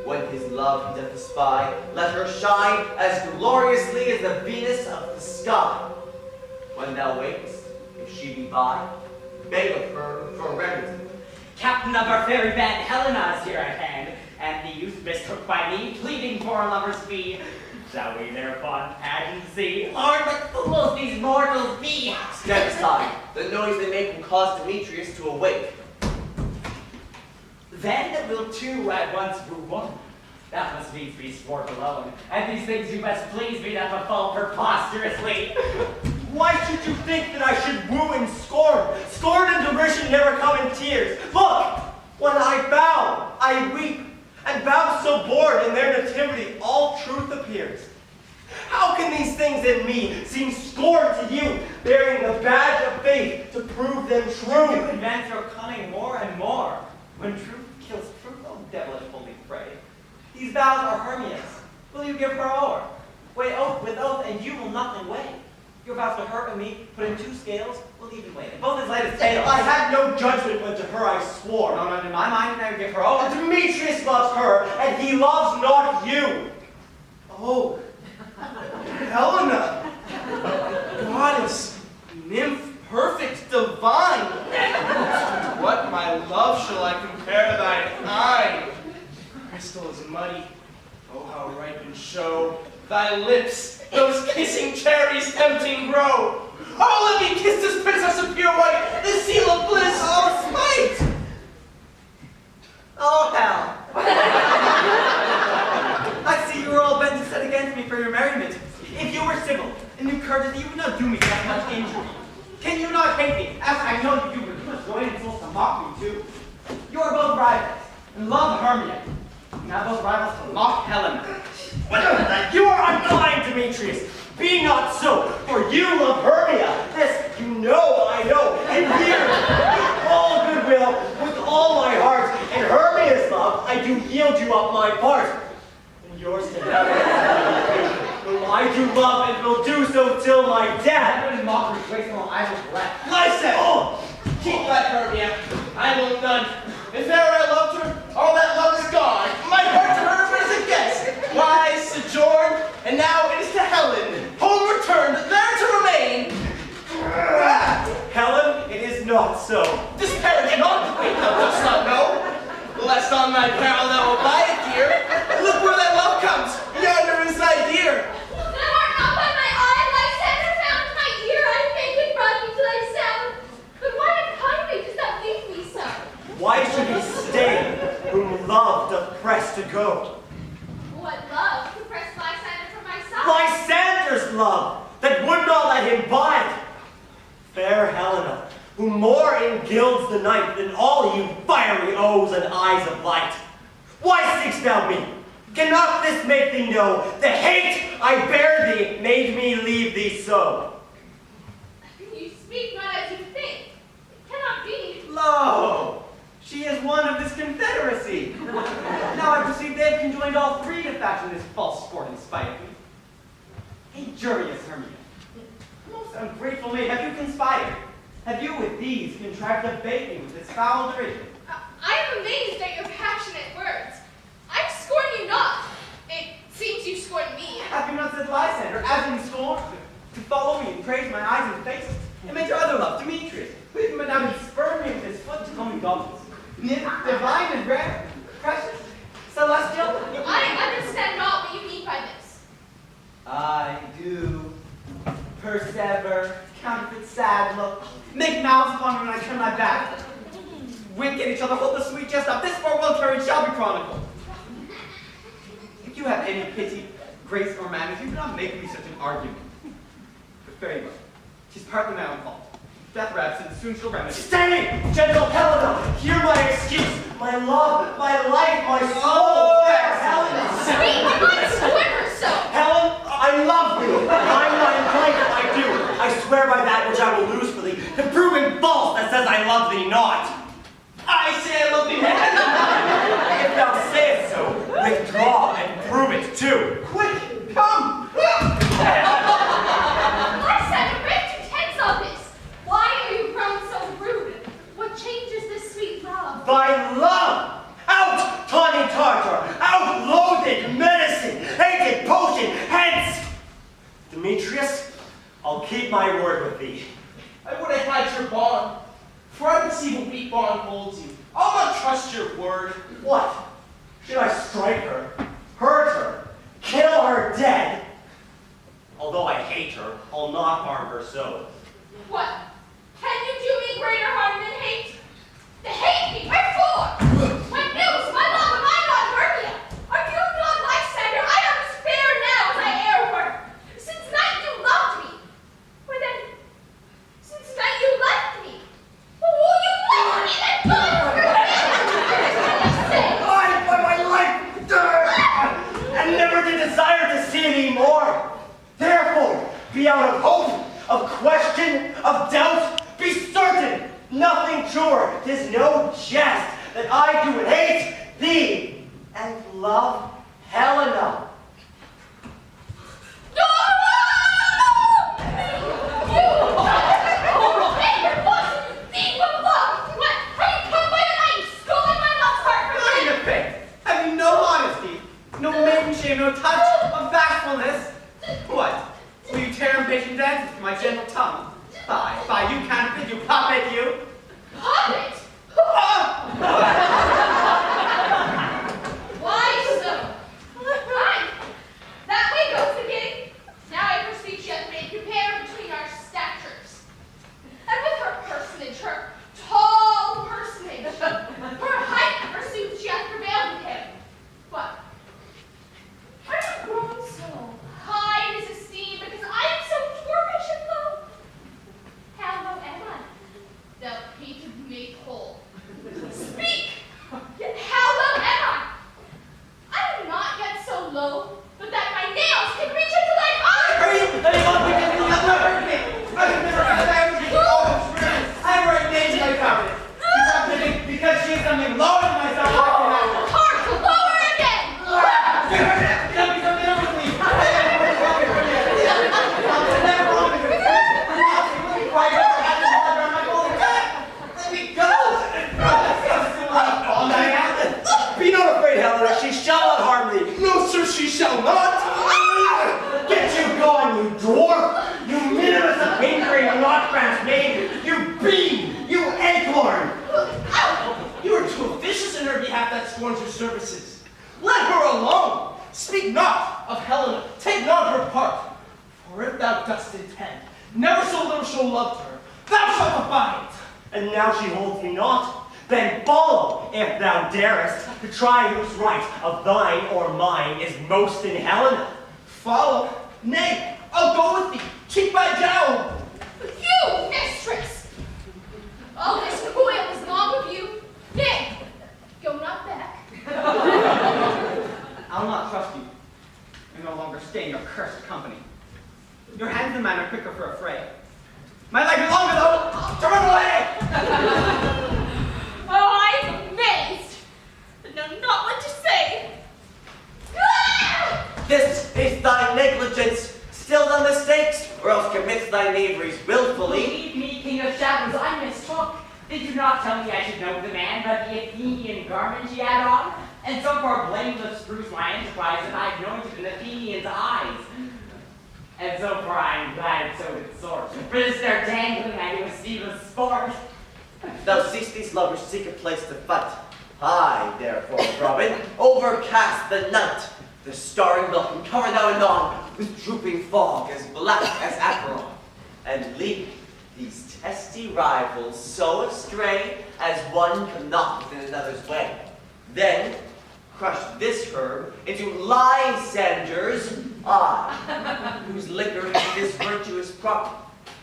B: When his love he doth espy, let her shine as gloriously as the Venus of the sky. When thou wakest, if she be by, beg of her for remedy.
D: Captain of our fairy band, Helena is here at hand, and the youth mistook by me, pleading for a lover's fee. Shall we thereupon pageant see? Lord, what fools these mortals be!
B: Stand aside, the noise they make will cause Demetrius to awake.
D: Then will two at once woo one. That must needs be sport alone, and these things you best please me that befall preposterously.
F: Why should you think that I should woo in scorn? Scorn and derision never come in tears. Look, when I bow, I weep, and vows so born in their nativity all truth appears. How can these things in me seem scorn to you, bearing the badge of faith to prove them true?
I: You advance your cunning more and more. When truth kills truth, oh devilish holy fray. These vows are Hermia's. Will you give her o'er? Weigh oath with oath, and you will nothing weigh. Your vows to her and me, put in 2 scales, will even weigh. Both as light as tails.
F: I had no judgment when to her I swore.
I: No, in my mind, I would give her o'er.
F: Demetrius loves her, and he loves not you.
G: Oh, Helena, goddess, nymph, perfect, divine. What, my love, shall I compare to thine eye? Crystal is muddy, oh how ripe in show. Thy lips, those kissing cherries tempting grow. Oh, let me kiss this princess of pure white, the seal of bliss, oh spite.
I: Oh, hell. I see you are all bent to set against me for your merriment. If you were civil and knew courtesy, you would not do me that much injury. Can you not hate me, as I know you do with much joy and souls to mock me too? You are both rivals, and love Hermia. Now both rivals to mock Helena.
F: You are unkind, Demetrius. Be not so, for you love Hermia. This you know I know, and here, with all goodwill, with all my heart, and Hermia's love, I do yield you up my part. And yours to Helena, whom I do love and will do so till my death.
I: What is mockery, graceful idle breath?
G: Lysander,
F: Oh,
G: keep that Hermia. I will none. If ever I loved her, all that love is gone. My heart to her is a guest. Why sojourn, and now it is to Helen. Home returned, there to remain.
F: Helen, it is not so.
G: Disparage not, wait, thou dost not know. Lest on thy peril thou will buy it dear. Look where that love comes. Yonder is thy dear.
C: Thou art not by my eye, Lysander, found my ear. I think it brought me to thy sound. But why unkindly dost thou leave me so?
F: Why should he stay, whom love doth press to go?
C: What love to press Lysander from my side?
F: Lysander's love, that would not let him bide. Fair Helena, who more engilds the night than all you fiery O's and eyes of light. Why seek'st thou me? Cannot this make thee know the hate I bear thee made me leave thee so?
C: You speak not as you think. It cannot be.
I: Lo! She is one of this confederacy. Now I perceive they have conjoined all 3 to fashion this false sport in spite of me. Injurious Hermia. Most ungrateful maid, have you conspired? Have you with these contrived to bait me with this foul derision?
C: I am amazed at your passionate words. I scorn you not. It seems you scorn me.
I: Have you not said Lysander, as in scorn, to follow me and praise my eyes and face, and make your other love, Demetrius, who even but now did spurn me with his foot to call me goblins? Nymph, divine and rare, precious, celestial?
C: I understand not what you mean by this.
I: I do. Persever, counterfeit sad look, make mouths upon me when I turn my back. Wink at each other, hold the sweet jest up. This farewell carriage shall be chronicled. If you have any pity, grace, or manners, you cannot make me such an argument. But very well. 'Tis partly my own fault. Death or absence soon shall remedy.
F: Stay, gentle Helena, hear my excuse, my love, my life, my soul, fair Helena.
C: Speak, not scorn her so.
F: Helen, I love you. I my life I do. I swear by that which I will lose for thee, to prove him false that says I love thee not.
G: I say I love thee more.
F: If thou sayest so, withdraw and prove it too.
G: Quick, come.
C: Lysander, break to tense on this. Why are you grown so rude? What changes this sweet love?
F: Thy love! Out, tawny Tartar! Out, loathed medicine! Hated potion! Hence! Demetrius, I'll keep my word with thee.
G: I would have had your bond, for I perceive a weak bond holds you. I'll not trust your word.
F: What? Should I strike her, hurt her, kill her dead? Although I hate her, I'll not harm her so.
C: What? Can you do me greater harm than hate? To hate me? Wherefore? My news, my love, am I not Hermia? Are you not Lysander? I am as fair now as I e'er were. Since night you loved me. Why then, since night you left me. Well, will you left me then? Good for him! What can I say?
F: I, by my life, be out of hope, of question, of doubt. Be certain, nothing sure. 'Tis no jest that I do hate thee and love Helena.
I: Have you no honesty, no maiden shame, no touch of bashfulness? What? Will you tear impatient dances from my gentle tongue? Fie, you counterfeit, you puppet, you!
C: Puppet? Why so? Aye, that way goes the getting. Now I perceive she hath made compare between our statures. And with her personage, her tall personage, her height, forsooth, she hath prevailed with him. What? Are you grown so high in his esteem because I am so dwarfish and low? How low am I? Thou painted make whole. Speak! Yet how low am I? I am not yet so low, but that my nails can reach into thine eyes!
I: I'm right named my covenant. Because she is something lower than myself.
C: Hark! Lower again!
F: Be not afraid, Helena, she shall not harm thee.
G: No, sir, she shall not.
F: Get you gone, you dwarf! You minimus of whimpering not branch maiden! You beam! You acorn!
G: You are too officious in her behalf that scorns your services. Let her alone. Speak not of Helena. Take not her part. For if thou dost intend, never so little shall love her, thou shalt abide.
F: And now she holds me not. Then follow, if thou darest, to try whose right of thine or mine is most in Helena.
G: Follow? Nay, I'll go with thee. Keep my jowl.
C: You, mistress! All this coil is long of you. Nay, go not back.
I: I'll not trust you. I no longer stay in your cursed company. Your hands and mine are quicker for a fray. My legs are longer though, to run away!
C: Oh, I'm amazed, but know not what to say.
B: This is thy negligence. Still the mistakes, or else commits thy knaveries willfully.
D: Believe me, King of Shadows, I mistook. Did you not tell me I should know the man by the Athenian garment he had on? And so far blameless proves my enterprise that I anointed an Athenian's eyes. And so far I am glad it so did sort. For this their dangling I do esteem a sport.
B: Thou seest these lovers seek a place to fight. I, therefore, Robin, overcast the night. The starry milk cover thou anon with drooping fog as black as Acheron, and lead these testy rivals so astray as one cannot within another's way. Then crush this herb into Lysander's eye, whose liquor is virtuous proper,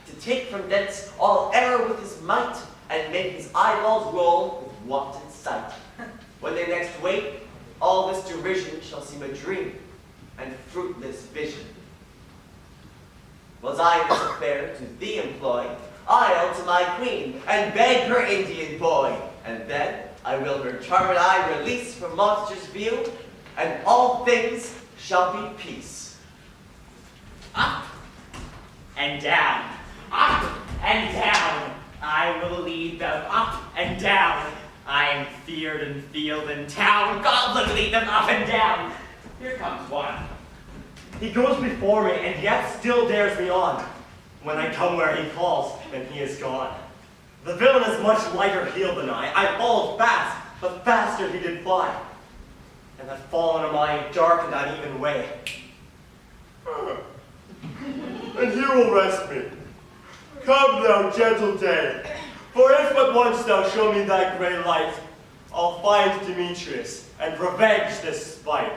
B: to take from thence all error with his might, and make his eyeballs roll with wanton sight. When they next wake, all this derision shall seem a dream, and fruitless vision. Was I this affair to thee employ, I'll to my queen, and beg her Indian boy, and then I will her charmed eye release from monstrous view, and all things shall be peace.
D: Up and down, up and down. I will lead them up and down. I am feared in field and town. God, let lead them up and down. Here comes one.
F: He goes before me, and yet still dares me on. When I come where he calls, then he is gone. The villain is much lighter heeled than I followed fast, but faster he did fly. And had fallen on my dark and uneven way. And here will rest me. Come, thou gentle day, for if but once thou show me thy grey light, I'll find Demetrius and revenge this spite.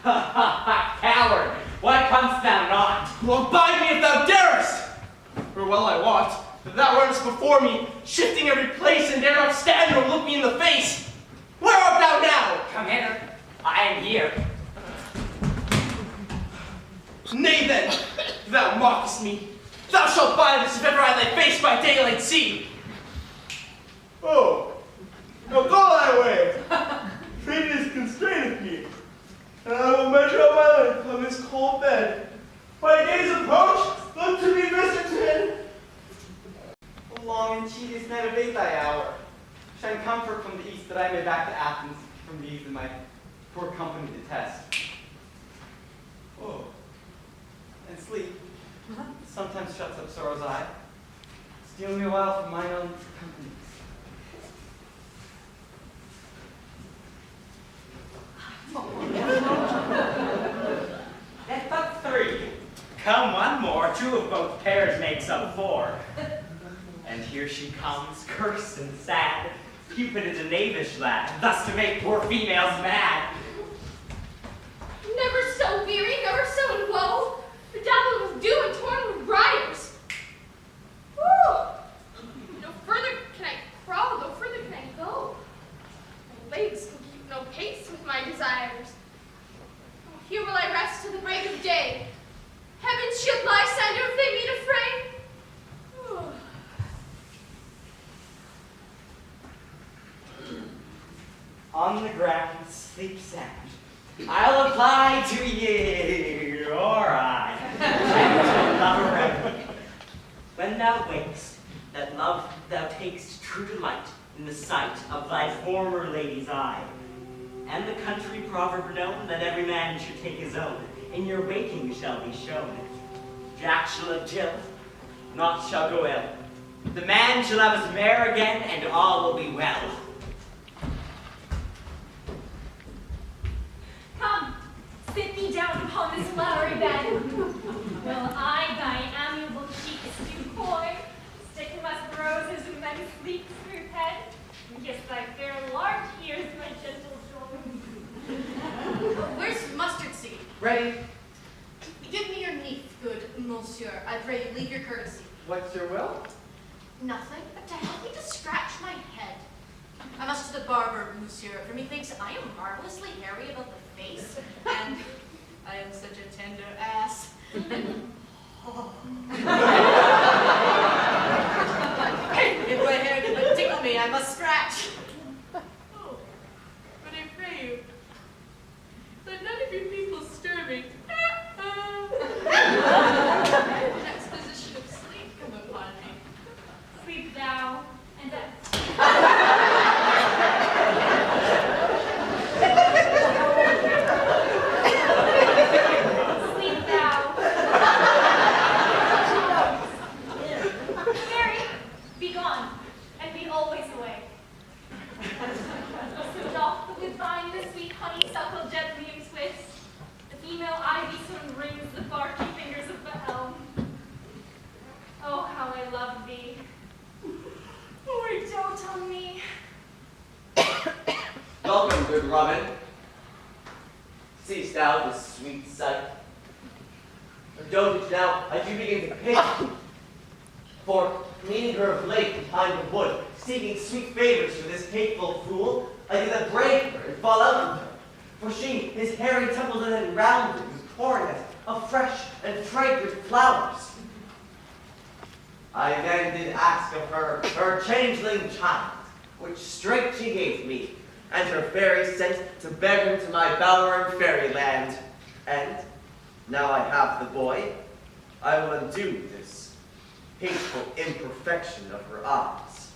D: Ha ha ha, coward! Why comest thou not?
G: Well, abide me if thou darest! For well I wot that thou runnest before me, shifting every place, and dare not stand or look me in the face.
E: Where art thou now?
D: Come hither. I am here.
G: Nay then, thou mockest me. Thou shalt buy this if ever I thy face by daylight see.
F: Oh, now go thy way. Fate constraineth me, and I will measure out my length on this cold bed. My days approach, look to me, Mr.
I: A long and tedious night await thy hour. Shine comfort from the east that I may back to Athens from these that my poor company detest. Oh, and sleep sometimes shuts up sorrow's eye, stealing me a while from mine own company.
D: That's but 3. Come one more, 2 of both pairs makes up 4. And here she comes, cursed and sad. Cupid is a knavish lad, thus to make poor females mad.
C: Never so weary, never so in woe, bedappled with dew and torn with briars. No further can I crawl, no further can I go. My legs can keep no pace with my desires. Here will I rest till the break of day. Heaven's shield Lysander if they meet a fray.
D: On the ground, sleep sound. I'll apply to you, or I. Lover remedy. When thou wakest, that love thou takest true delight in the sight of thy former lady's eye. And the country proverb known that every man should take his own, in your waking shall be shown. Jack shall have Jill, naught shall go ill. The man shall have his mare again, and all will be well.
H: Come, sit thee down upon this flowery bed. Will I thy amiable cheeks do coy, stick musk roses in thy sleep smooth head, and kiss thy fair large ears, my gentle joy.
C: Where's mustard seed?
E: Ready?
C: Give me your neath, good monsieur. I pray you leave your courtesy.
E: What's your will?
C: Nothing but to help me to scratch my head. I must to the barber, monsieur, for methinks I am marvelously hairy about the face, and I am such a tender ass. If my hair did but tickle me, I must scratch. Oh, but I pray you, let none of you people stir me. An exposition of sleep come upon me.
H: Sleep thou, and sleep thou. Mary, be gone, and be always away. So doth the wood vine the sweet honeysuckle gently entwist. The female ivy soon rings the barky fingers of the elm. Oh, how I love thee. Lord, dote on me.
B: Welcome, good Robin. Seest thou this sweet sight? Or dotage now, I do begin to pity. For, meeting her of late behind the wood, seeking sweet favors for this hateful fool, I did not break her and fall out with her. For she, his hairy Templeton and rounded, was pouring of fresh and fragrant flowers. I then did ask of her changeling child, which straight she gave me, and her fairy sent to bear him to my bower in fairyland. And, now I have the boy, I will undo this hateful imperfection of her eyes.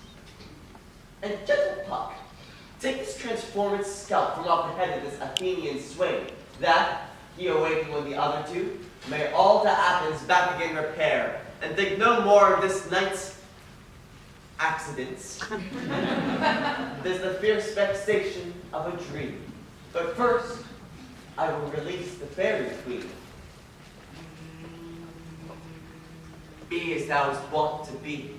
B: And gentle Puck, take this transformed scalp from off the head of this Athenian swain, that, he awaking when the other do, may all to Athens back again repair, and think no more of this night's accidents. There's the fierce vexation of a dream. But first, I will release the fairy queen. Be as thou was wont to be.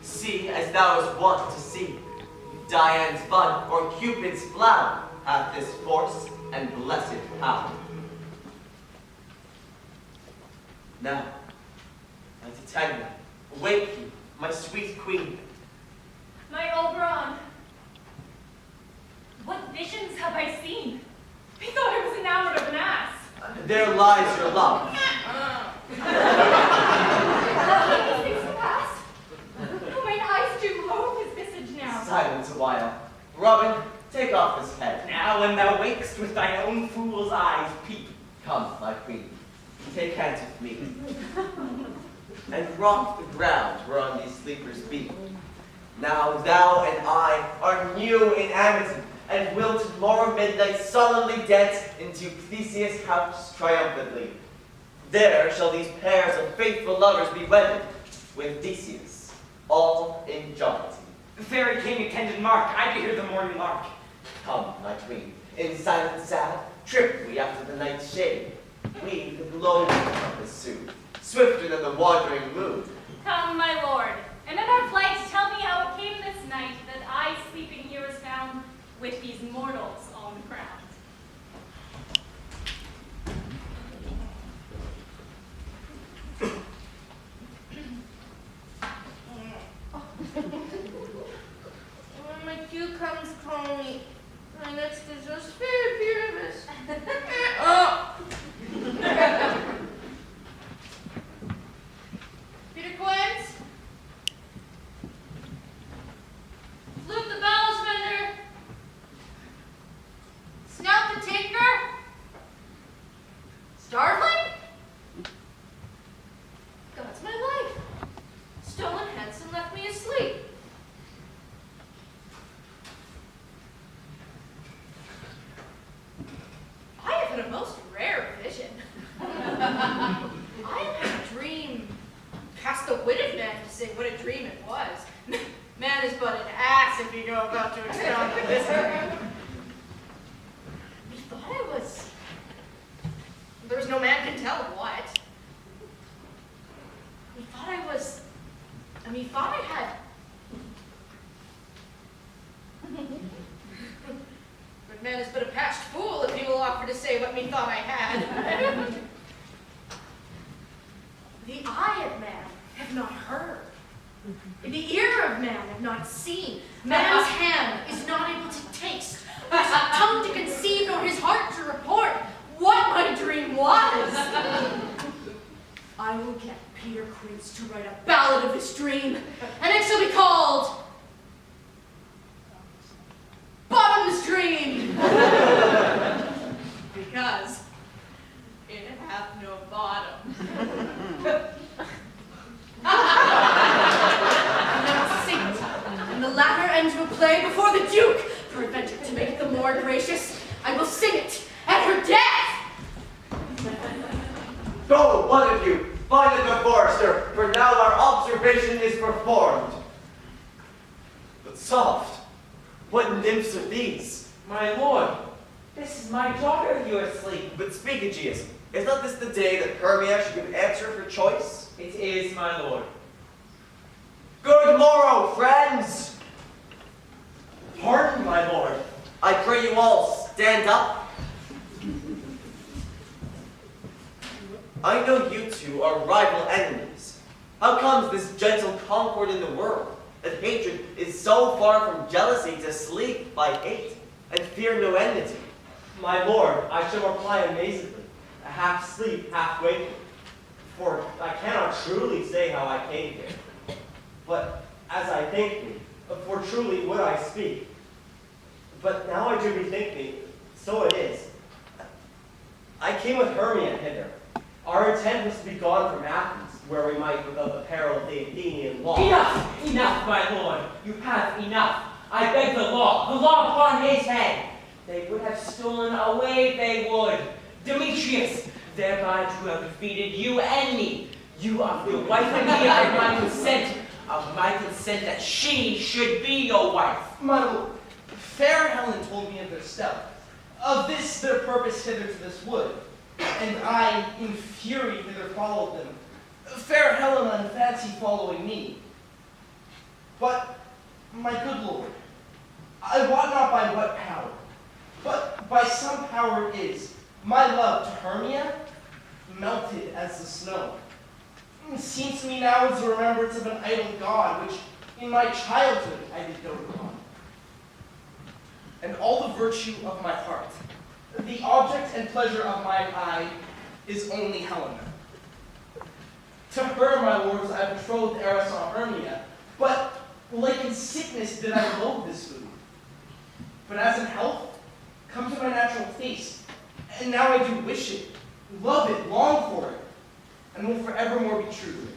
B: See as thou was wont to see. Dian's bud or Cupid's flower hath this force and blessed power. Now, my Titania, awake you, my sweet queen.
H: My Oberon, what visions have I seen? I thought I was enamored of an ass.
F: There lies your love.
H: These things will pass. Oh, mine eyes do behold his visage now.
F: Silence a while. Robin, take off this head.
D: Now when thou wakest with thine own fool's eyes peep.
F: Come, my queen, take hands with me, and rock the ground whereon these sleepers be. Now thou and I are new in amity, and will tomorrow midnight solemnly dance into Theseus' house triumphantly. There shall these pairs of faithful lovers be wedded, with Theseus, all in jollity.
D: The fairy king attended mark, I can hear the morning lark.
F: Come, my queen, in silent sad, trip we after the night's shade. We the glow compass soon, swifter than the wandering moon.
H: Come, my lord, and in our flight tell me how it came this night that I sleeping here was found with these mortals on the ground.
C: When my cucumbers call me, my next is just very pyramus. Oh! Peter Quince? Flip the bellows vendor? Snout the tinker? Starveling? God's my life. Stolen hence and left me asleep. I have had a most rare vision. I have had a dream past the wit of man to say what a dream it was. Man is but an ass if you go about to expound the mystery. Methought I was... There's no man can tell what. Methought I was... Methought I had... But man is but a patched fool if he will offer to say what methought I had. The eye of man have not heard. The ear of man have not seen. Man's hand is not able to taste, his tongue to conceive, nor his heart to report what my dream was. I will get Peter Quince to write a ballad of this dream, and it shall be called Bottom's Dream. Because it hath no bottom. Now sing it, and the latter end of a play before the Duke. Peradventure, to make it the more gracious, I will sing it at her death.
F: Go, one of you, find a good forester, for now our observation is performed. But soft, what nymphs are these?
D: My lord, this is my daughter you are asleep.
F: But speak, Egeus, is not this the day that Hermia should give answer of her choice?
D: It is, my lord.
F: Good morrow, friends!
G: Pardon, my lord.
F: I pray you all stand up. I know you two are rival enemies. How comes this gentle concord in the world, that hatred is so far from jealousy to sleep by hate, and fear no enmity? My lord, I shall reply amazedly, half sleep, half waking, for I cannot truly say how I came here. But as I think me, for truly would I speak. But now I do bethink me, so it is. I came with Hermia hither. Our intent was to be gone from Athens, where we might, without the peril of the Athenian law.
D: Enough! Enough, my lord! You have enough! I beg the law upon his head! They would have stolen away, they would! Demetrius, thereby to have defeated you and me! You are the wife of me of my consent that she should be your wife!
G: My lord, fair Helen told me of their stealth, of this their purpose hither to this wood, and I, in fury, hither followed them. Fair Helena in fancy following me. But, my good lord, I wot not by what power, but by some power it is, my love to Hermia melted as the snow. It seems to me now as a remembrance of an idol god, which in my childhood I did dote upon. and all the virtue of my heart. The object and pleasure of my eye is only Helena. To her, my lords, I betrothed heiress on Hermia, but like in sickness did I loathe this food. But as in health, come to my natural taste, and now I do wish it, love it, long for it, and will forevermore be true to it.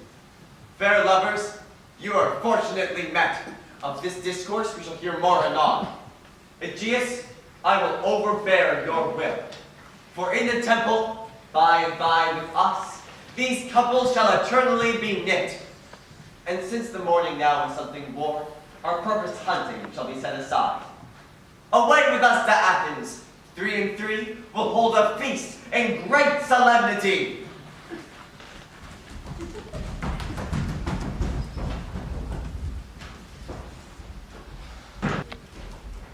B: Fair lovers, you are fortunately met. Of this discourse we shall hear more anon. Egeus, I will overbear your will. For in the temple, by and by with us, these couples shall eternally be knit. And since the morning now is something worn, our purposed hunting shall be set aside. Away with us to Athens. 3 and 3 will hold a feast in great solemnity.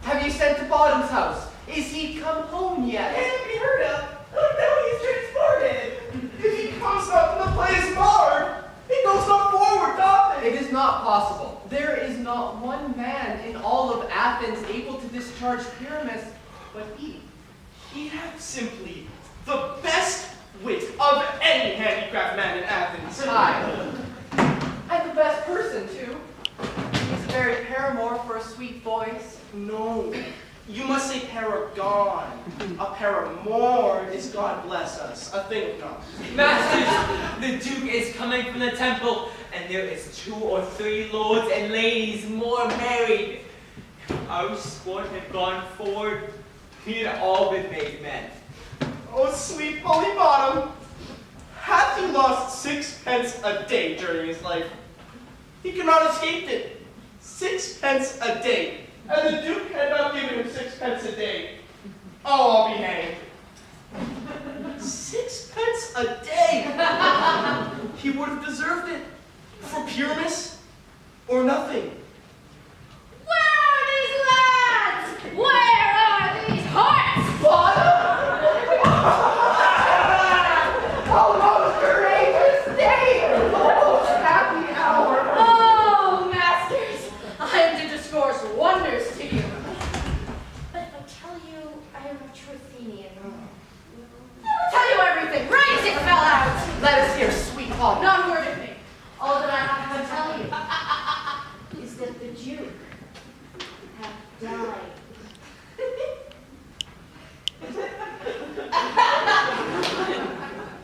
E: Have you sent to Bottom's house? Is he come home yet?
G: Can't be heard of. Look now he is transported. If he comes not, the play is marred. He goes not forward, doth
E: It is not possible. There is not one man in all of Athens able to discharge Pyramus but he.
G: He had simply the best wit of any handicraft man in Athens.
E: I'm the best person, too. He's a very paramour for a sweet voice.
G: No, you must say paragon. A paramour is, God bless us, a thing of nonsense.
D: Masters, the Duke is coming from the temple, and there is 2 or 3 lords and ladies more married. If our sport had gone forward, we had all been made men.
G: Oh, sweet bully bottom. Hath he lost 6 pence a day during his life? He could not escape it. 6 pence a day. And the Duke had not given him 6 pence a day. Oh, I'll be hanged. 6 pence a day! He would have deserved it. For Pyramus or nothing.
C: Where are these lads? Where are these hearts?
E: Oh, most courageous day! Most happy hour!
C: Oh, masters, I am to discourse wonders to you.
J: But if I tell you I am a true Athenian,
C: I will tell you everything, right, sick fell out.
E: Let us hear sweet Paul.
C: Not a word of me.
J: all that I have to tell you is that the Duke have died.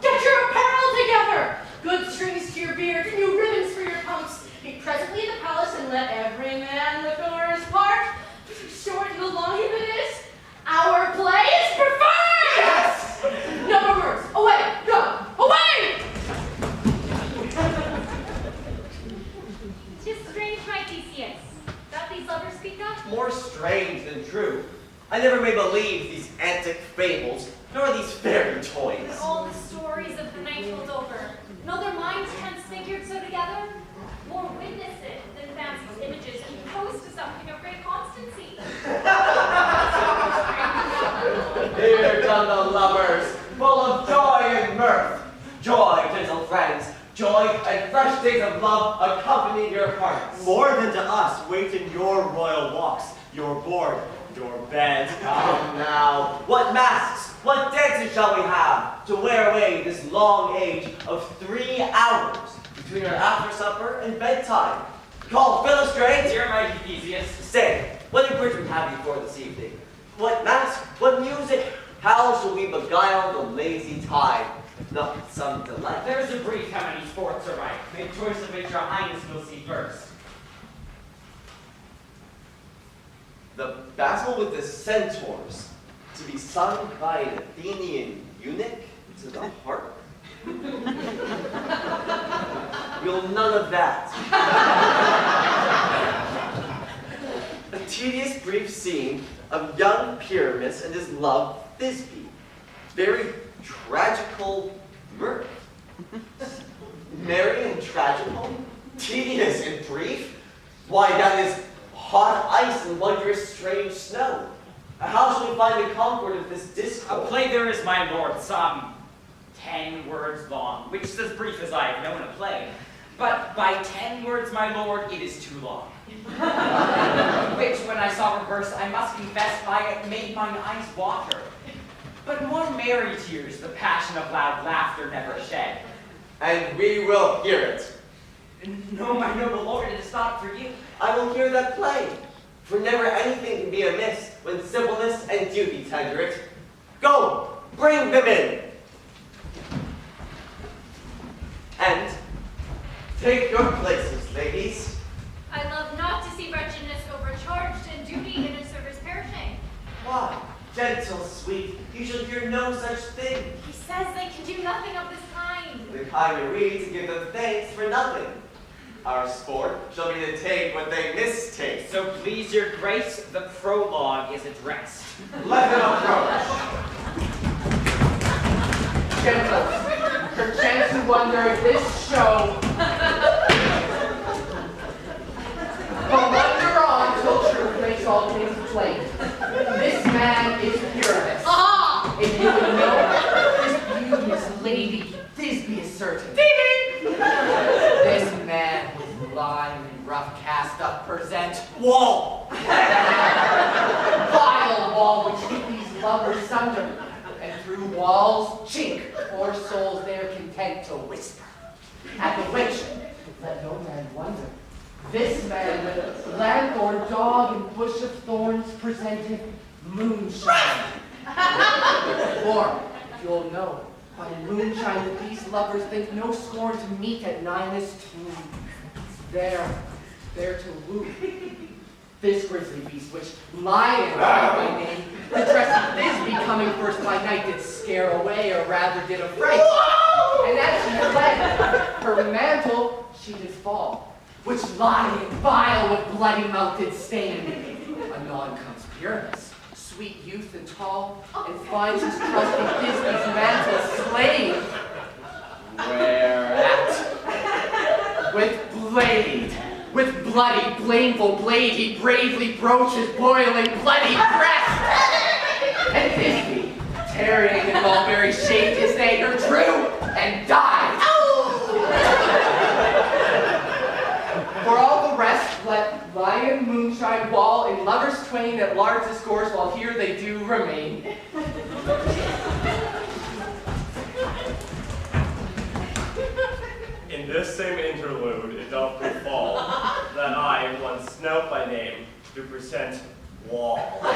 C: Get your apparel together! Good strings to your beard, new ribbons for your coats. Meet presently in the palace and let every man look over his part. Short and long if it is, our play is preferred! Yes! No more words. Away! Go! Away!
H: 'Tis strange, my Theseus, that these lovers speak of.
B: More strange than true. I never may believe these antic fables, nor these fairy toys.
H: But all the stories of the night told over, know their minds transfigured so together, more witness it than fancy's images composed to something of great constancy.
B: Here come the lovers, full of joy and mirth. Joy, gentle friends, joy and fresh days of love accompany your hearts.
F: More than to us, wait in your royal walks, your board, your bed.
B: Come now, what masks, what dances shall we have to wear away this long age of 3 hours between our after supper and bedtime? Call Philostrate.
D: Dear mighty Theseus,
B: Say, what encouragement have you for this evening? What mask, what music? How shall we beguile the lazy time, if not with some delight?
D: there is a brief how many sports are right. Make choice of which your highness will see first.
B: The battle with the centaurs, to be sung by an Athenian eunuch to the harp. We'll none of that. A tedious brief scene of young Pyramus and his love Thisbe. Very tragical mirth. Merry and tragical? Tedious and brief? Why, that is hot ice and wondrous strange snow. How shall we find the concord of this
D: A
B: discourse?
D: play there is, my lord, some 10 words long, which is as brief as I have known a play. But by 10 words, my lord, it is too long. Which, when I saw reverse, I must confess, I made mine eyes water. But more merry tears the passion of loud laughter never shed.
B: And we will hear it.
D: No, my noble lord, it is not for you.
B: I will hear that play. For never anything can be amiss when simpleness and duty tender it. Go, bring them in. And take your places, ladies.
H: I love not to see wretchedness overcharged and duty in a service perishing.
B: Why, gentle, sweet, you shall hear no such thing.
H: He says they can do nothing of this kind.
B: The kinder we to give them thanks for nothing. Our sport shall be to take what they mistake.
D: So please your grace, the prologue is addressed.
B: Let them approach.
E: Gentles, perchance you wonder if this show will wonder on till truth makes all things plain. This man is Pyramus.
C: Ah!
E: If you would know this beauteous lady, Thisbe is certain. This man with lime and rough cast doth present wall. Vile wall which keep these lovers sunder, and through walls chink poor souls there content to whisper. At the which, let no man wonder, this man with lanthorn, dog, and bush of thorns presenteth moonshine. For, you'll know, by moonshine that these lovers think no scorn to meet at Ninus' tomb. There to woo. This grisly beast, which Lion by name, the dress of Thisbe coming first by night did scare away, or rather did affright. And as she fled, her mantle she did fall, which Lion vile with bloody mouth did stain. Anon comes Pyramus, sweet youth and tall, and finds his trusty Thisbe's mantle slain. Whereat, with bloody, blameful blade, he bravely broaches boiling, bloody breast. And Thisbe, tarrying in mulberry shade, his anger drew and died. For all the rest, let lion, moonshine, wall, and lovers twain at large discourse, while here they do remain.
F: In this same interlude, it doth befall that I, one Snout by name, do present wall. Such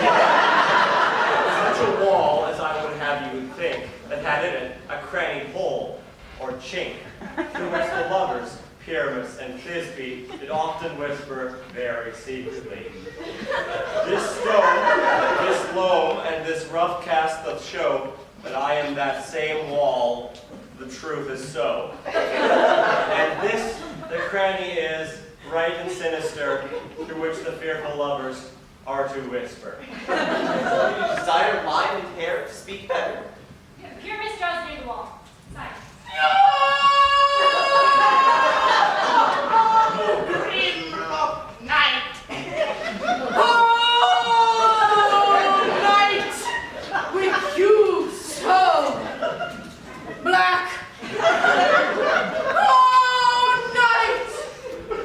F: a wall as I would have you think, that had in it a cranny hole, or chink, through which the lovers, Pyramus and Thisbe, did often whisper very secretly. This stone, this loam, and this rough cast doth show that I am that same wall. The truth is so. And this, the cranny is, right and sinister, through which the fearful lovers are to whisper.
B: Desire line and hair to speak better.
H: Pyramus draws near the wall. Silence.
I: Grim of night!
E: Oh, night! With you so black! Oh, night!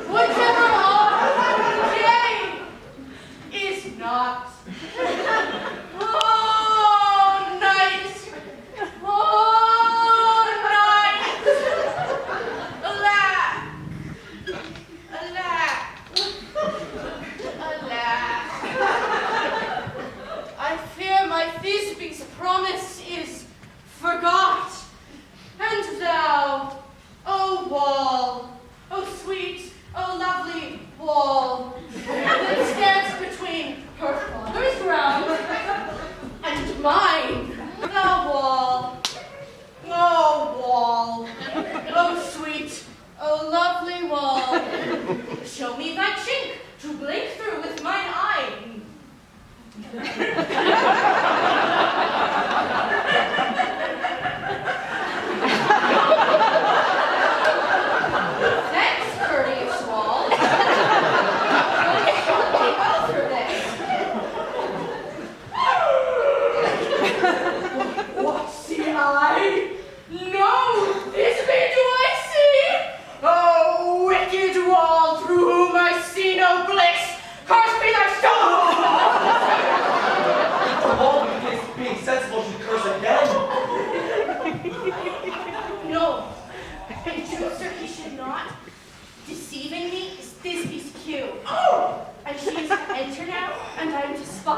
E: Whatever our day is not. Oh, night!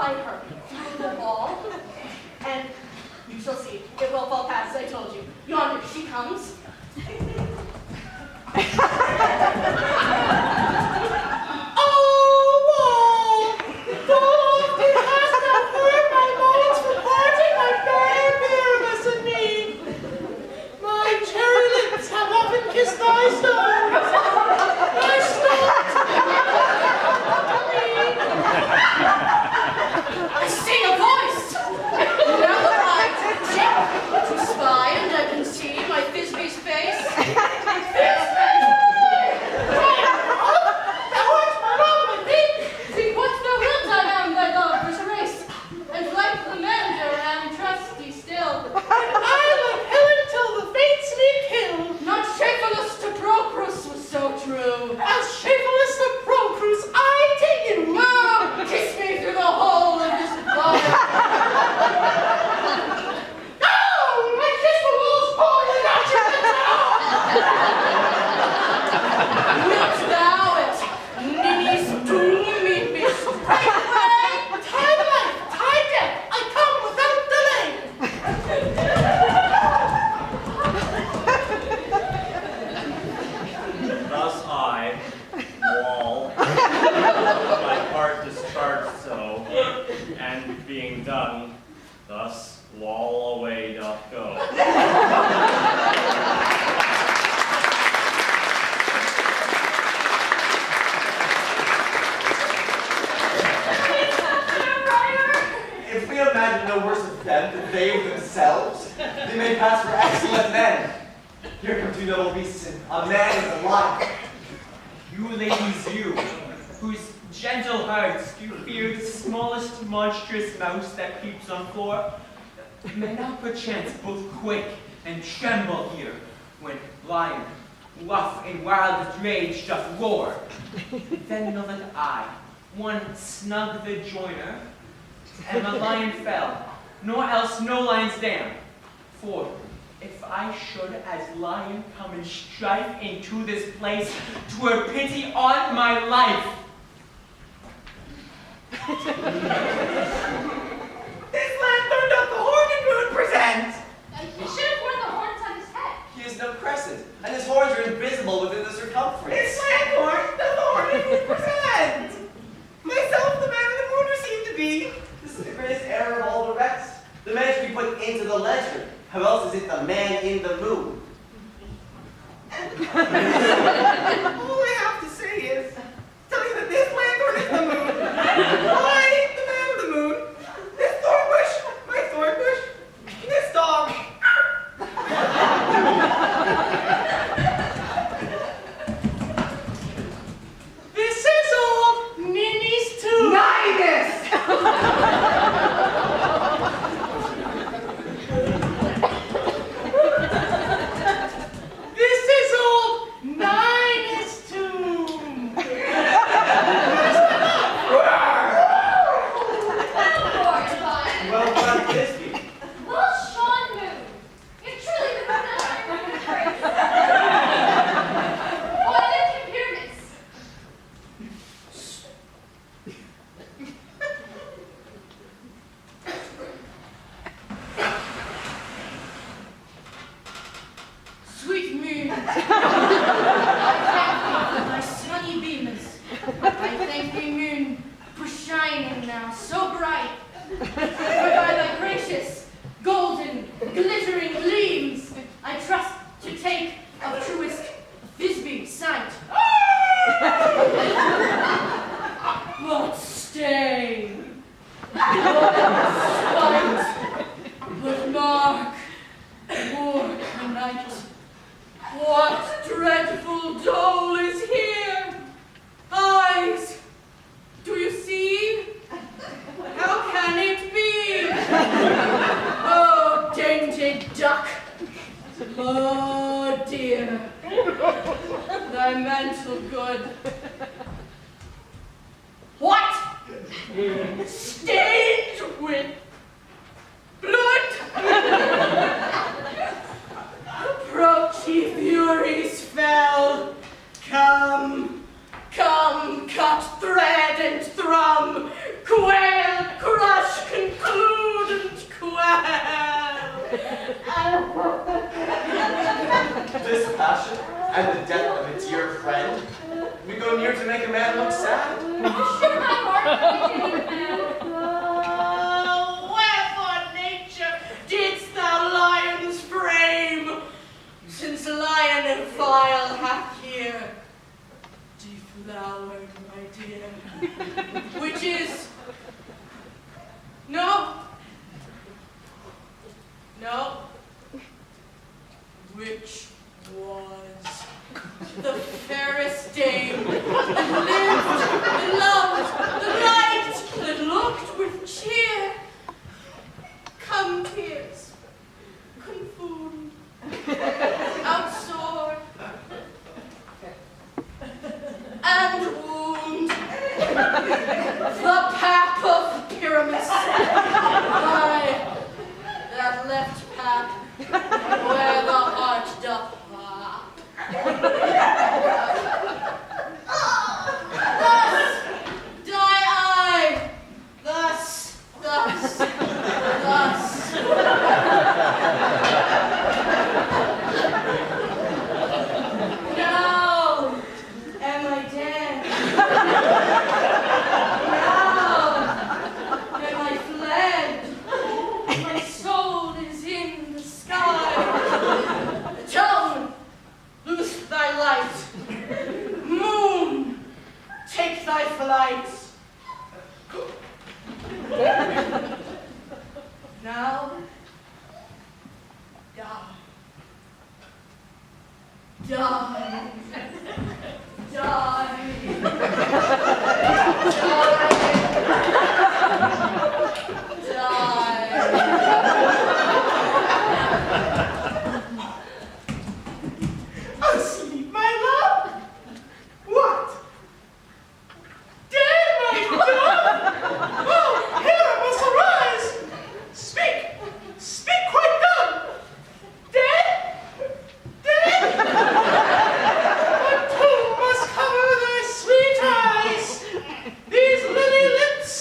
C: fly her through the wall, and you shall see, it will fall past, I told you. Yonder she comes.
G: Kiss thy stones, thy stones.
C: I see a voice! Now the light check to spy, and I can see my Thisbe's face.
G: Thou art my love, my thee.
C: See what thou wilt, I am thy lover's race, and like the mender am trusty still.
G: And I love Helen till the fates me kill.
C: Not Shapeless to Procrus was so true.
G: As Shapeless to Procrus, I take you.
C: No, kiss me through the hole of this body.
G: Oh, my kiss the walls falling out your
C: Wilt thou it, ninny's doom meet me straight away?
G: Tie life, tie death, I come without delay.
F: Thus I, Wall, my part discharged so, and being done, thus Wall away doth go.
I: If we imagine no worse of them than they themselves, they may pass for excellent men. Here come two noble beasts, and a man and a lion.
D: You ladies, you, whose gentle hearts do fear the smallest monstrous mouse that creeps on floor, may now perchance both quake and tremble here, when lion, luff in wildest rage doth roar. Then know that I, one Snug the joiner, am a lion fell, nor else no lion's dam. For if I should as lion come in strife into this place, 'twere pity on my life.
I: This lanthorn doth the horn and moon present.
C: He should have worn the horns on his head.
I: He is no crescent, and his horns are invisible within the circumference.
E: This lanthorn doth the horn and moon present. Myself, the man in the moon, who seem to be.
I: This is the greatest error of all the rest. The man should be put into the ledger. How else is it the man in the moon?
E: All I have to say is, tell you that this lanthorn is the moon. I, the man of the moon. This thorn bush, my thorn bush. This dog.
G: This is old Ninny's too. This is old Ninny's tomb.
I: Well done, Thisbe.
C: Well shone moon. If truly the moon is our human grace. What did you hear this? Sweet moon, I thank thee for thy sunny beams. I thank thee, moon, for shining now so bright. For by thy gracious, golden, glittering gleams, I trust to take of truest Thisbe sight. But stay, spite, but mark, more tonight. What dreadful dole is here? Eyes, do you see? How can it be? Oh, dainty duck. Oh, dear. Thy mental good. What? Stained with blood? Approach, ye furies fell. Come, come, cut thread and thrum, quail, cry.
B: and the death of a dear friend, we go near to make a man look sad.
K: Wherefore, nature, didst thou lion's frame? Since lion and file hath here deflowered, my dear. Which is... No. Which was the fairest dame that lived, that loved, that liked, that looked with cheer. Come tears, confound, outsore, and wound. The pap of Pyramus. Aye, that left pap where the heart doth pop. Thus die I. Thus. Now am I dead. Now am I fled. My soul is in the sky. Tongue, loose thy light. Moon, take thy flight. Now, die. Asleep, my love? What? Dead, my dove? Oh, Hera must arise! Speak quite dumb! Dead? But who must cover thy sweet eyes? These lily lips,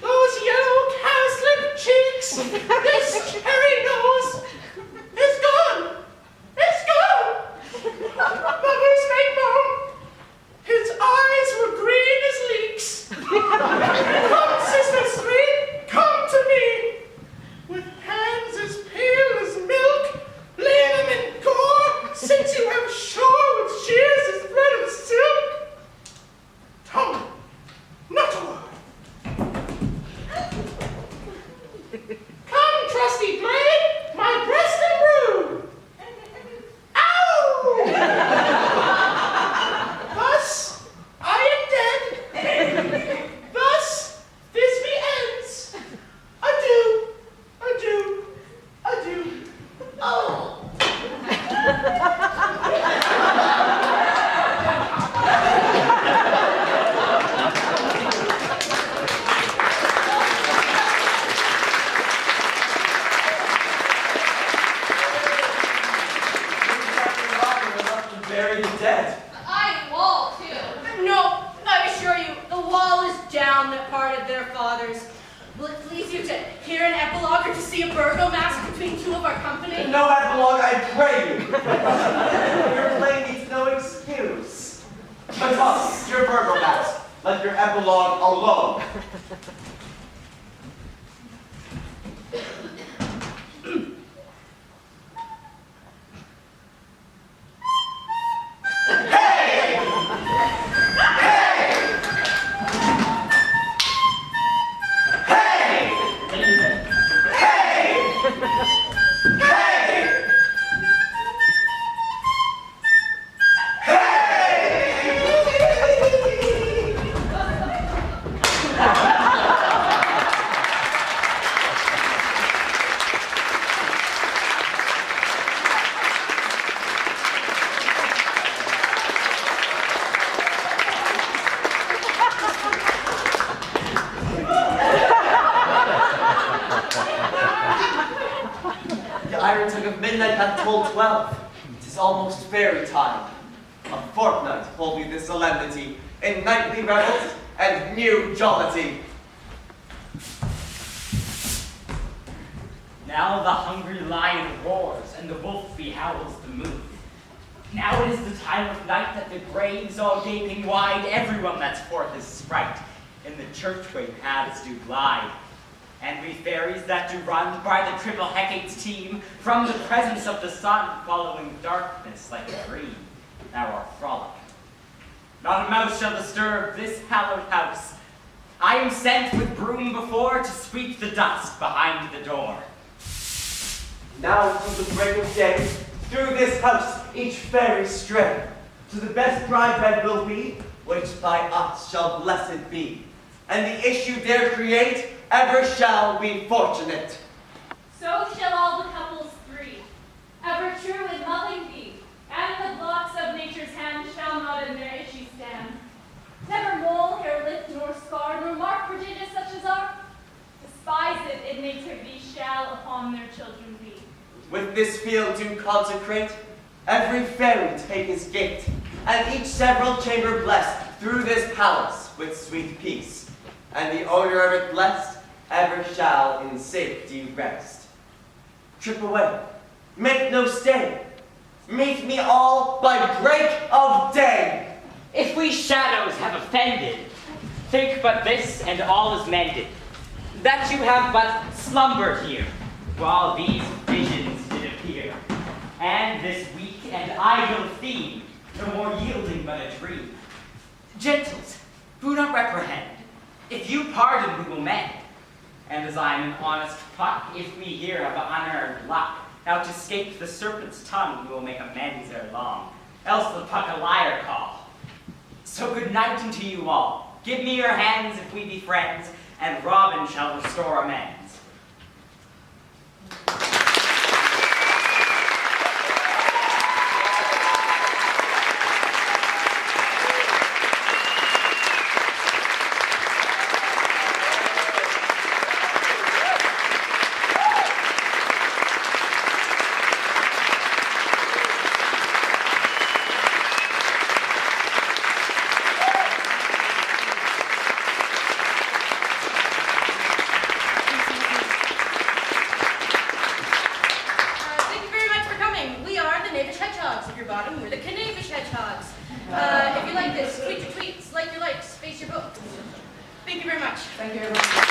K: those yellow cowslip cheeks, this cherry nose is gone! Lovers make moan. His eyes were green as leeks. Come, sister sweet, come to me. With hands as pale as milk, lay them in gore, since you have shore with shears as red as silk. Tongue, not a word. Come, trusty blade, my breast embrued. Ow! Thus, I am dead. Thus, Thisbe ends. Adieu. Oh!
B: Bury the dead.
C: I wall, too.
K: No, I assure you, the wall is down that parted their fathers. Will it please you to hear an epilogue or to see a burgomask between two of our company?
B: No epilogue, I pray you. Your play needs no excuse. But us, your burgomask, let your epilogue alone. Midnight hath told 12. 'Tis almost fairy time. A fortnight hold we this solemnity in nightly revels and new jollity.
L: Now the hungry lion roars and the wolf behowls the moon.
D: Now it is the time of night that the graves all gaping wide, everyone that's forth is sprite, in the churchway paths do glide. And we fairies that do run by the triple Hecate's team, from the presence of the sun, following darkness like a dream, thou art frolic. Not a mouse shall disturb this hallowed house. I am sent with broom before to sweep the dust behind the door.
F: Now through the break of day, through this house each fairy stray, to the best bride bed will be, which by us shall blessed be. And the issue there create, ever shall be fortunate.
C: So shall all the couples three, ever true in loving be, and the blocks of nature's hand shall not in their issue stand. Never mole, hair lift, nor scar, nor mark prodigious such as are, despised in nativity shall upon their children be.
F: With this field do consecrate, every fairy take his gate, and each several chamber blessed through this palace with sweet peace. And the owner of it blessed, ever shall in safety rest. Trip away, make no stay, meet me all by break of day.
D: If we shadows have offended, think but this and all is mended, that you have but slumbered here, while these visions did appear, and this weak and idle theme, no more yielding but a dream. Gentles, do not reprehend. If you pardon, we will mend. And as I am an honest puck, if we hear of unearned luck, now to escape the serpent's tongue, we will make amends ere long, else the puck a liar call. So good night unto you all. Give me your hands if we be friends, and Robin shall restore amends.
L: Hedgehogs. If you're bottom, we're the Knavish Hedgehogs. If you like this, tweet your tweets, like your likes, space your books. Thank you very much.
E: Thank you, everyone.